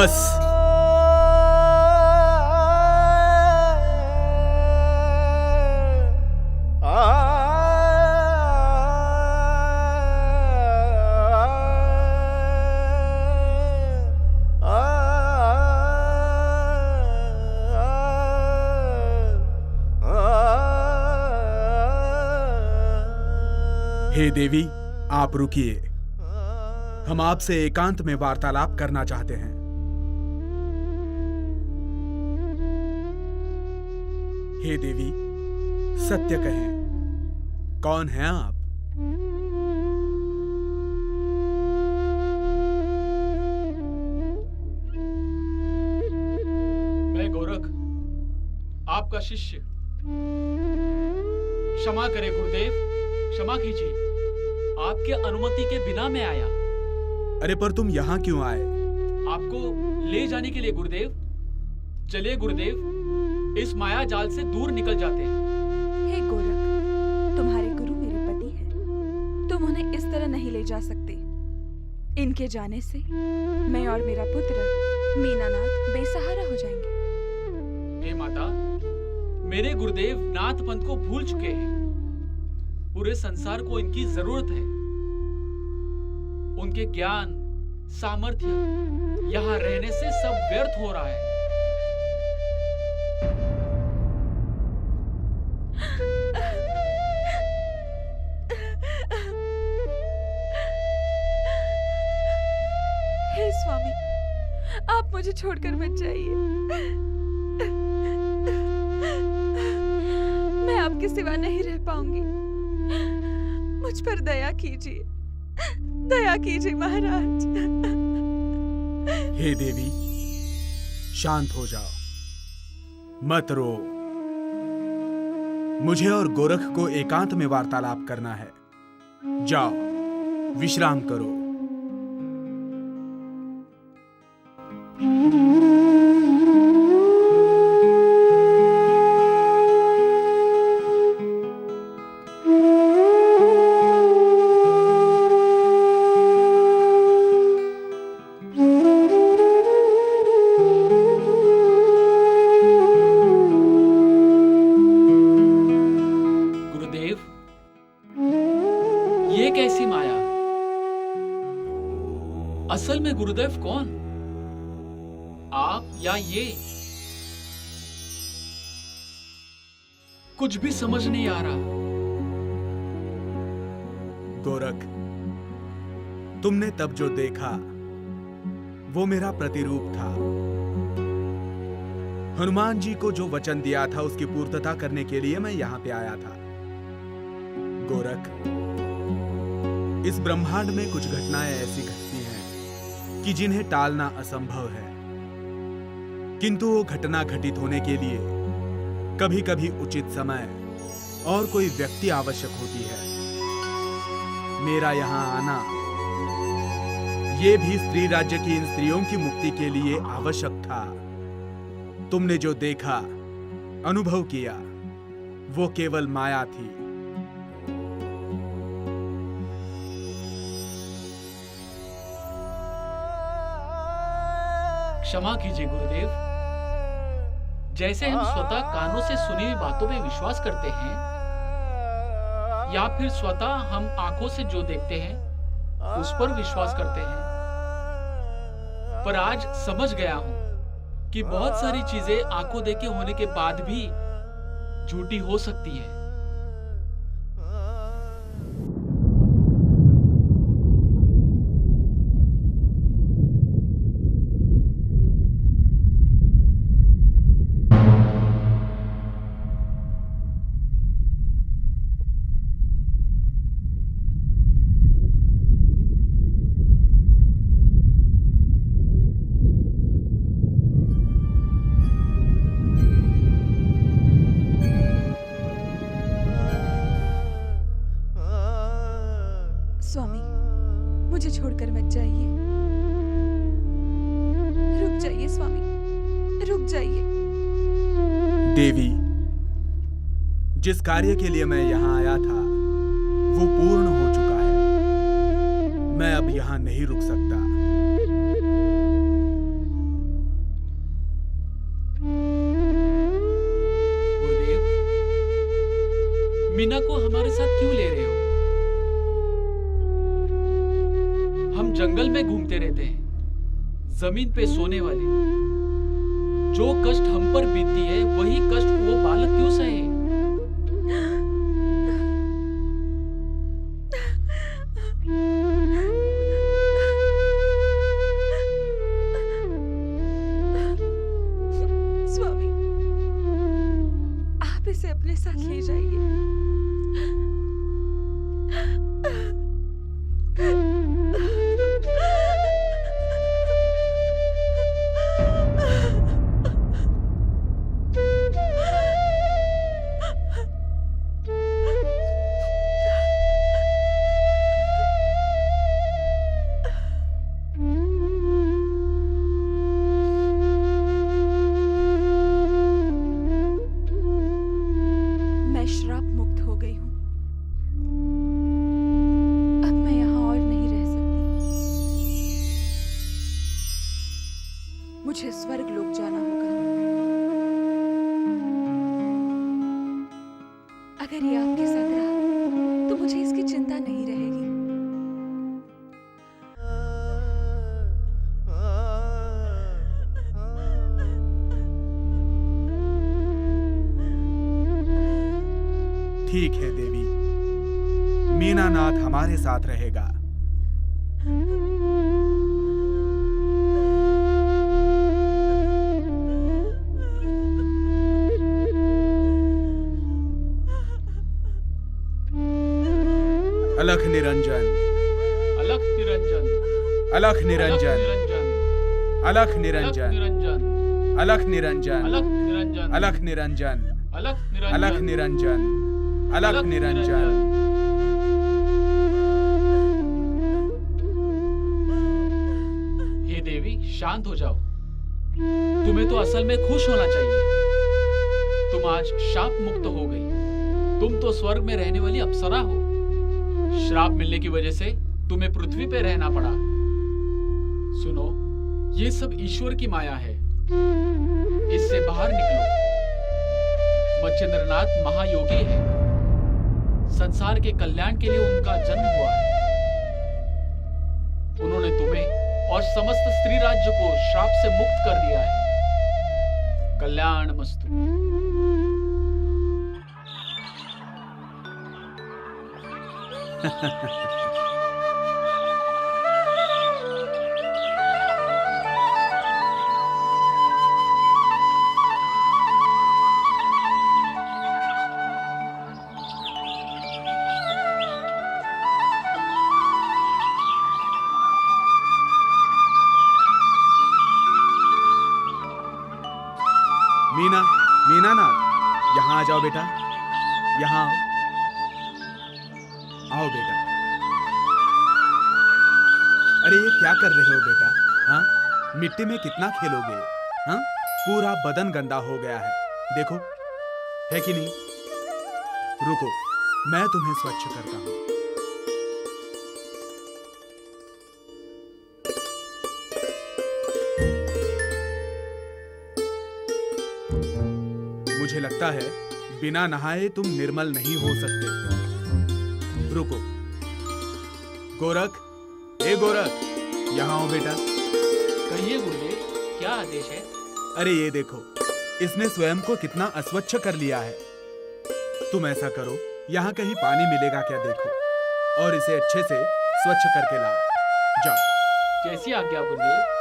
बस। हे देवी, आप रुकिए। हम आपसे एकांत में वार्तालाप करना चाहते हैं। हे देवी, सत्य कहें, कौन हैं आप? मैं गोरख, आपका शिष्य। क्षमा करें गुरुदेव, क्षमा कीजिए। आपके अनुमति के बिना मैं आया। अरे पर तुम यहां क्यों आए? आपको ले जाने के लिए गुरुदेव। चलिए गुरुदेव, इस माया जाल से दूर निकल जाते हैं। हे गोरख, तुम्हारे गुरु मेरे पति हैं। तुम उन्हें इस तरह नहीं ले जा सकते। इनके जाने से मैं और मेरा पुत्र मीनानाथ बेसहारा हो जाएंगे। हे माता, मेरे गुरुदेव नाथ पंथ को भूल चुके हैं। पूरे संसार को इनकी जरूरत है। उनके ज्ञान, सामर्थ्य यहाँ रहने से सब व्यर्थ हो रहा है। हे स्वामी, आप मुझे छोड़कर मत जाइए। मैं आपके सिवा नहीं रह पाऊंगी। मुझ पर दया कीजिए, दया कीजिए महाराज। हे देवी, शांत हो जाओ, मत रो। मुझे और गोरख को एकांत में वार्तालाप करना है। जाओ, विश्राम करो। असल में गुरुदेव कौन? आप या ये? कुछ भी समझ नहीं आ रहा। गोरख, तुमने तब जो देखा वो मेरा प्रतिरूप था। हनुमान जी को जो वचन दिया था उसकी पूर्तता करने के लिए मैं यहां पे आया था। गोरख, इस ब्रह्मांड में कुछ घटनाएं ऐसी घटती हैं कि जिन्हें टालना असंभव है, किंतु वो घटना घटित होने के लिए कभी कभी उचित समय और कोई व्यक्ति आवश्यक होती है। मेरा यहां आना ये भी स्त्री राज्य की इन स्त्रियों की मुक्ति के लिए आवश्यक था। तुमने जो देखा, अनुभव किया, वो केवल माया थी। क्षमा कीजिए गुरुदेव। जैसे हम स्वतः कानों से सुनी हुई बातों में विश्वास करते हैं, या फिर स्वतः हम आंखों से जो देखते हैं उस पर विश्वास करते हैं, पर आज समझ गया हूं कि बहुत सारी चीजें आंखों देखे होने के बाद भी झूठी हो सकती है। स्वामी, मुझे छोड़कर मत जाइए। रुक जाइए स्वामी, रुक जाइए। देवी, जिस कार्य के लिए मैं यहां आया था वो पूर्ण हो चुका है। मैं अब यहां नहीं रुक सकता। मीना को हमारे साथ क्यों ले रहे हो? हम जंगल में घूमते रहते हैं, जमीन पे सोने वाले। जो कष्ट हम पर बीतती है वही कष्ट वो बालक क्यों सहे? स्वामी, आप इसे अपने साथ ले जाइए। मैं श्राप मुक्त हो गई हूँ। अब मैं यहाँ और नहीं रह सकती। मुझे स्वर्ग लोक जाना होगा। अगर ये आपके साथ रहा तो मुझे इसकी चिंता नहीं रहेगी। ठीक है देवी, मीनानाथ हमारे साथ रहेगा। अलख निरंजन, अलख निरंजन, अलख निरंजन, निरंजन, अलख अलख निरंजन, निरंजन, अलख निरंजन, अलख निरंजन, अलख निरंजन, अलख अलख निरंजन, निरंजन, अलख निरंजन। हे देवी, शांत हो जाओ। तुम्हें तो असल में खुश होना चाहिए। तुम आज शाप मुक्त हो गई। तुम तो स्वर्ग में रहने वाली अप्सरा हो। श्राप मिलने की वजह से तुम्हें पृथ्वी पे रहना पड़ा। सुनो, ये सब ईश्वर की माया है। इससे बाहर निकलो। मच्छिंद्रनाथ महायोगी है। संसार के कल्याण के लिए उनका जन्म हुआ है। उन्होंने तुम्हें और समस्त स्त्री राज्य को श्राप से मुक्त कर दिया है। कल्याण मस्तु। मीना, मीनानाथ, यहाँ आ जाओ बेटा, यहाँ आओ। आओ बेटा। अरे ये क्या कर रहे हो बेटा? हाँ, मिट्टी में कितना खेलोगे? हाँ, पूरा बदन गंदा हो गया है, देखो, है कि नहीं? रुको, मैं तुम्हें स्वच्छ करता हूँ। मुझे लगता है बिना नहाए तुम निर्मल नहीं हो सकते। रुको, गोरख, ए गोरख, यहाँ आओ बेटा। कहिए गुरुदेव, क्या आदेश है? अरे ये देखो, इसने स्वयं को कितना अस्वच्छ कर लिया है। तुम ऐसा करो, यहाँ कहीं पानी मिलेगा क्या देखो, और इसे अच्छे से स्वच्छ करके लाओ। जाओ। जैसी आज्ञा गुरुदेव।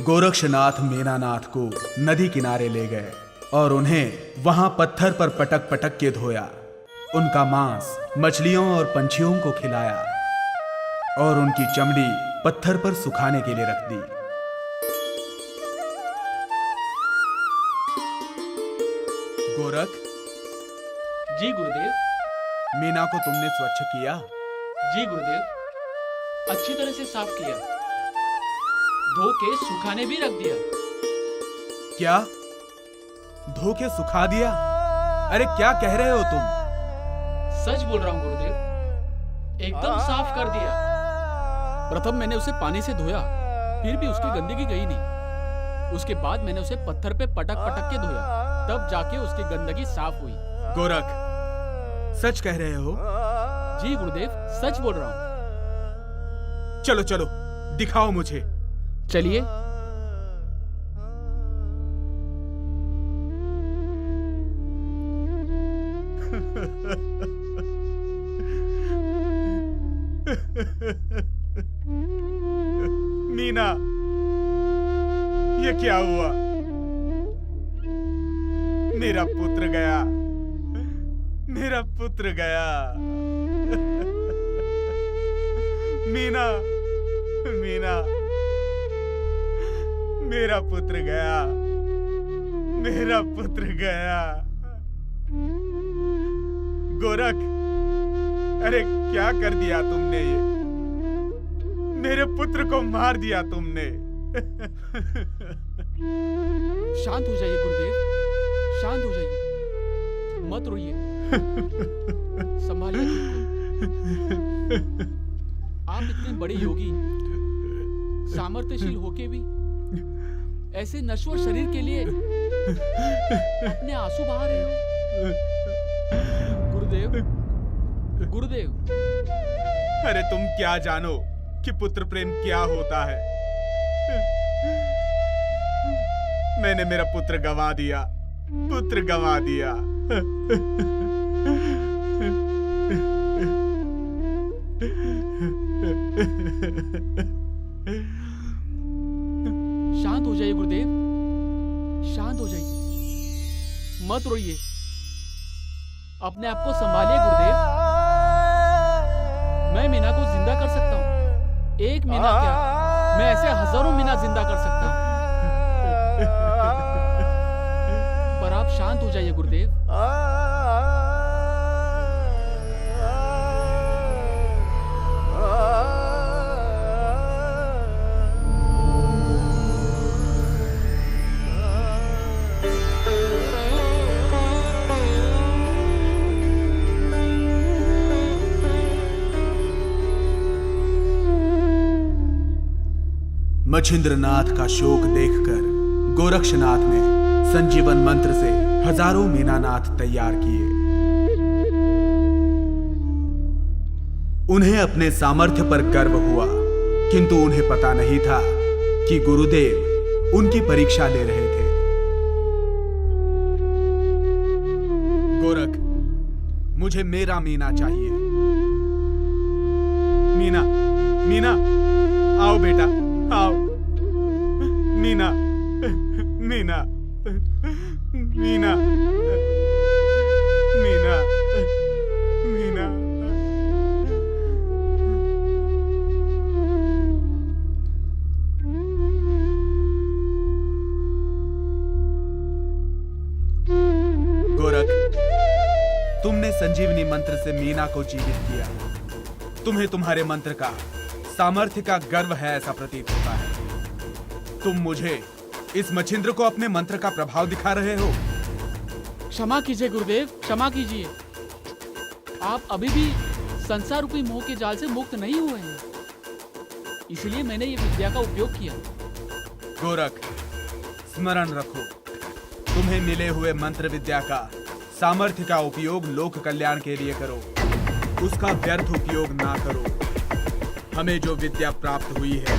गोरक्षनाथ मीनानाथ को नदी किनारे ले गए और उन्हें वहां पत्थर पर पटक पटक के धोया। उनका मांस मछलियों और पंछियों को खिलाया और उनकी चमड़ी पत्थर पर सुखाने के लिए रख दी। गोरख, जी गुरुदेव। मीना को तुमने स्वच्छ किया? जी गुरुदेव। अच्छी तरह से साफ किया, धो के सुखाने भी रख दिया। क्या? धो के सुखा दिया? अरे क्या कह रहे हो तुम? सच बोल रहा हूँ गुरुदेव, एकदम साफ कर दिया। प्रथम मैंने उसे पानी से धोया, फिर भी उसकी गंदगी गई नहीं। उसके बाद मैंने उसे पत्थर पे पटक पटक के धोया, तब जाके उसकी गंदगी साफ हुई। गोरख, सच कह रहे हो? जी गुरुदेव, सच बोल रहा हूँ। चलो चलो, दिखाओ मुझे। चलिए। मीना, ये क्या हुआ? मेरा पुत्र गया, मेरा पुत्र गया। मीना, मीना, मेरा पुत्र गया, मेरा पुत्र गया। गोरख, अरे क्या कर दिया तुमने? ये मेरे पुत्र को मार दिया तुमने। शांत हो जाइए गुरुदेव, शांत हो जाइए, मत रोइए, संभालिए खुद को। आप इतने बड़े योगी, सामर्थ्यशील होके भी ऐसे नश्वर शरीर के लिए अपने आंसू बहा रहे हो। गुरुदेव, गुरुदेव। अरे तुम क्या जानो कि पुत्र प्रेम क्या होता है? मैंने मेरा पुत्र गंवा दिया, पुत्र गंवा दिया। शांत हो जाइए गुरुदेव, शांत हो जाइए, मत रोइए, अपने आप को संभालिए गुरुदेव। मैं मीना को जिंदा कर सकता हूँ, एक मीना क्या, मैं ऐसे हजारों मीना जिंदा कर सकता हूँ। पर आप शांत हो जाइए गुरुदेव। मछिंद्रनाथ का शोक देखकर गोरक्षनाथ ने संजीवन मंत्र से हजारों मीनानाथ तैयार किए। उन्हें अपने सामर्थ्य पर गर्व हुआ, किंतु उन्हें पता नहीं था कि गुरुदेव उनकी परीक्षा ले रहे थे। गोरख, मुझे मेरा मीना चाहिए। मीना, मीना, आओ बेटा, आओ। मीना, मीना, मीना, मीना, मीना। गोरख, तुमने संजीवनी मंत्र से मीना को जीवित किया। तुम्हें तुम्हारे मंत्र का, सामर्थ्य का गर्व है ऐसा प्रतीत होता है। तुम मुझे, इस मछिंद्र को अपने मंत्र का प्रभाव दिखा रहे हो। क्षमा कीजिए गुरुदेव, क्षमा कीजिए। आप अभी भी संसार रूपी मोह के जाल से मुक्त नहीं हुए हैं, इसलिए मैंने ये विद्या का उपयोग किया। गोरख, स्मरण रखो, तुम्हें मिले हुए मंत्र विद्या का, सामर्थ्य का उपयोग लोक कल्याण के लिए करो, उसका व्यर्थ उपयोग ना करो। हमें जो विद्या प्राप्त हुई है,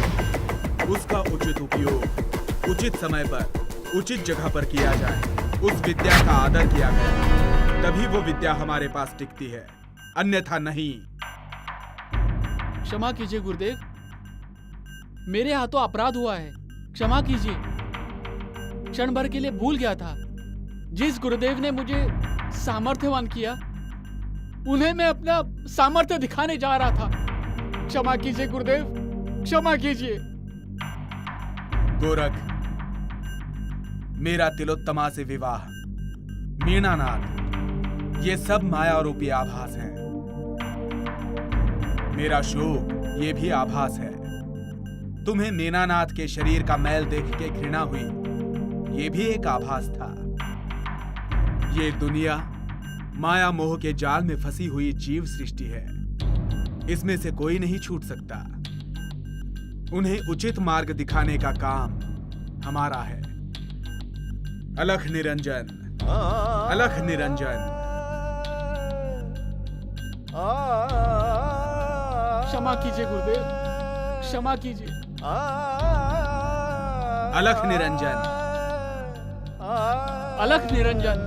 उसका उचित उपयोग उचित समय पर उचित जगह पर किया जाए। उस विद्या का आदर किया गया, तभी वो विद्या हमारे पास टिकती है, अन्यथा नहीं। क्षमा कीजिए गुरुदेव, मेरे हाथों अपराध हुआ है, क्षमा कीजिए। क्षण भर के लिए भूल गया था। जिस गुरुदेव ने मुझे सामर्थ्यवान किया, उन्हें मैं अपना सामर्थ्य दिखाने जा रहा था। क्षमा कीजिए गुरुदेव, क्षमा कीजिए। गोरख, मेरा तिलोत्तमा से विवाह, मीनानाथ, ये सब माया रूपी आभास हैं। मेरा शोक ये भी आभास है। तुम्हें नेनानाथ के शरीर का मैल देख के घृणा हुई, ये भी एक आभास था। ये दुनिया माया मोह के जाल में फंसी हुई जीव सृष्टि है, इसमें से कोई नहीं छूट सकता। उन्हें उचित मार्ग दिखाने का काम हमारा है। अलख निरंजन, अलख निरंजन। क्षमा कीजिए गुरुदेव, क्षमा कीजिए। अलख निरंजन, अलख निरंजन,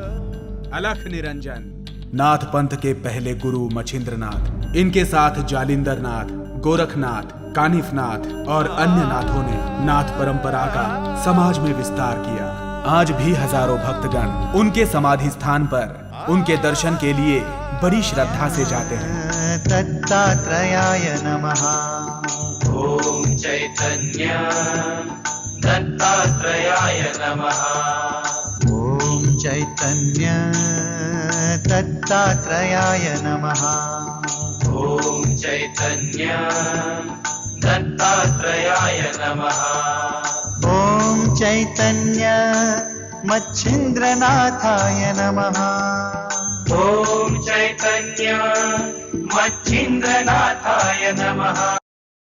अलख निरंजन। नाथ पंथ के पहले गुरु मछिंद्रनाथ, इनके साथ जालिंदरनाथ, गोरखनाथ, कानिफनाथ और अन्य नाथों ने नाथ परंपरा का समाज में विस्तार किया। आज भी हजारों भक्तगण उनके समाधि स्थान पर उनके दर्शन के लिए बड़ी श्रद्धा से जाते हैं। दत्तात्रेयाय नमः। ओम चैतन्य दत्तात्रेयाय नमः। ओम चैतन्य दत्तात्रेयाय नमः। ओम चैतन्य दत्तात्रेयाय नमः। ओम चैतन्य मच्छिंद्रनाथाय नमः। ओम चैतन्य मच्छिंद्रनाथाय नमः।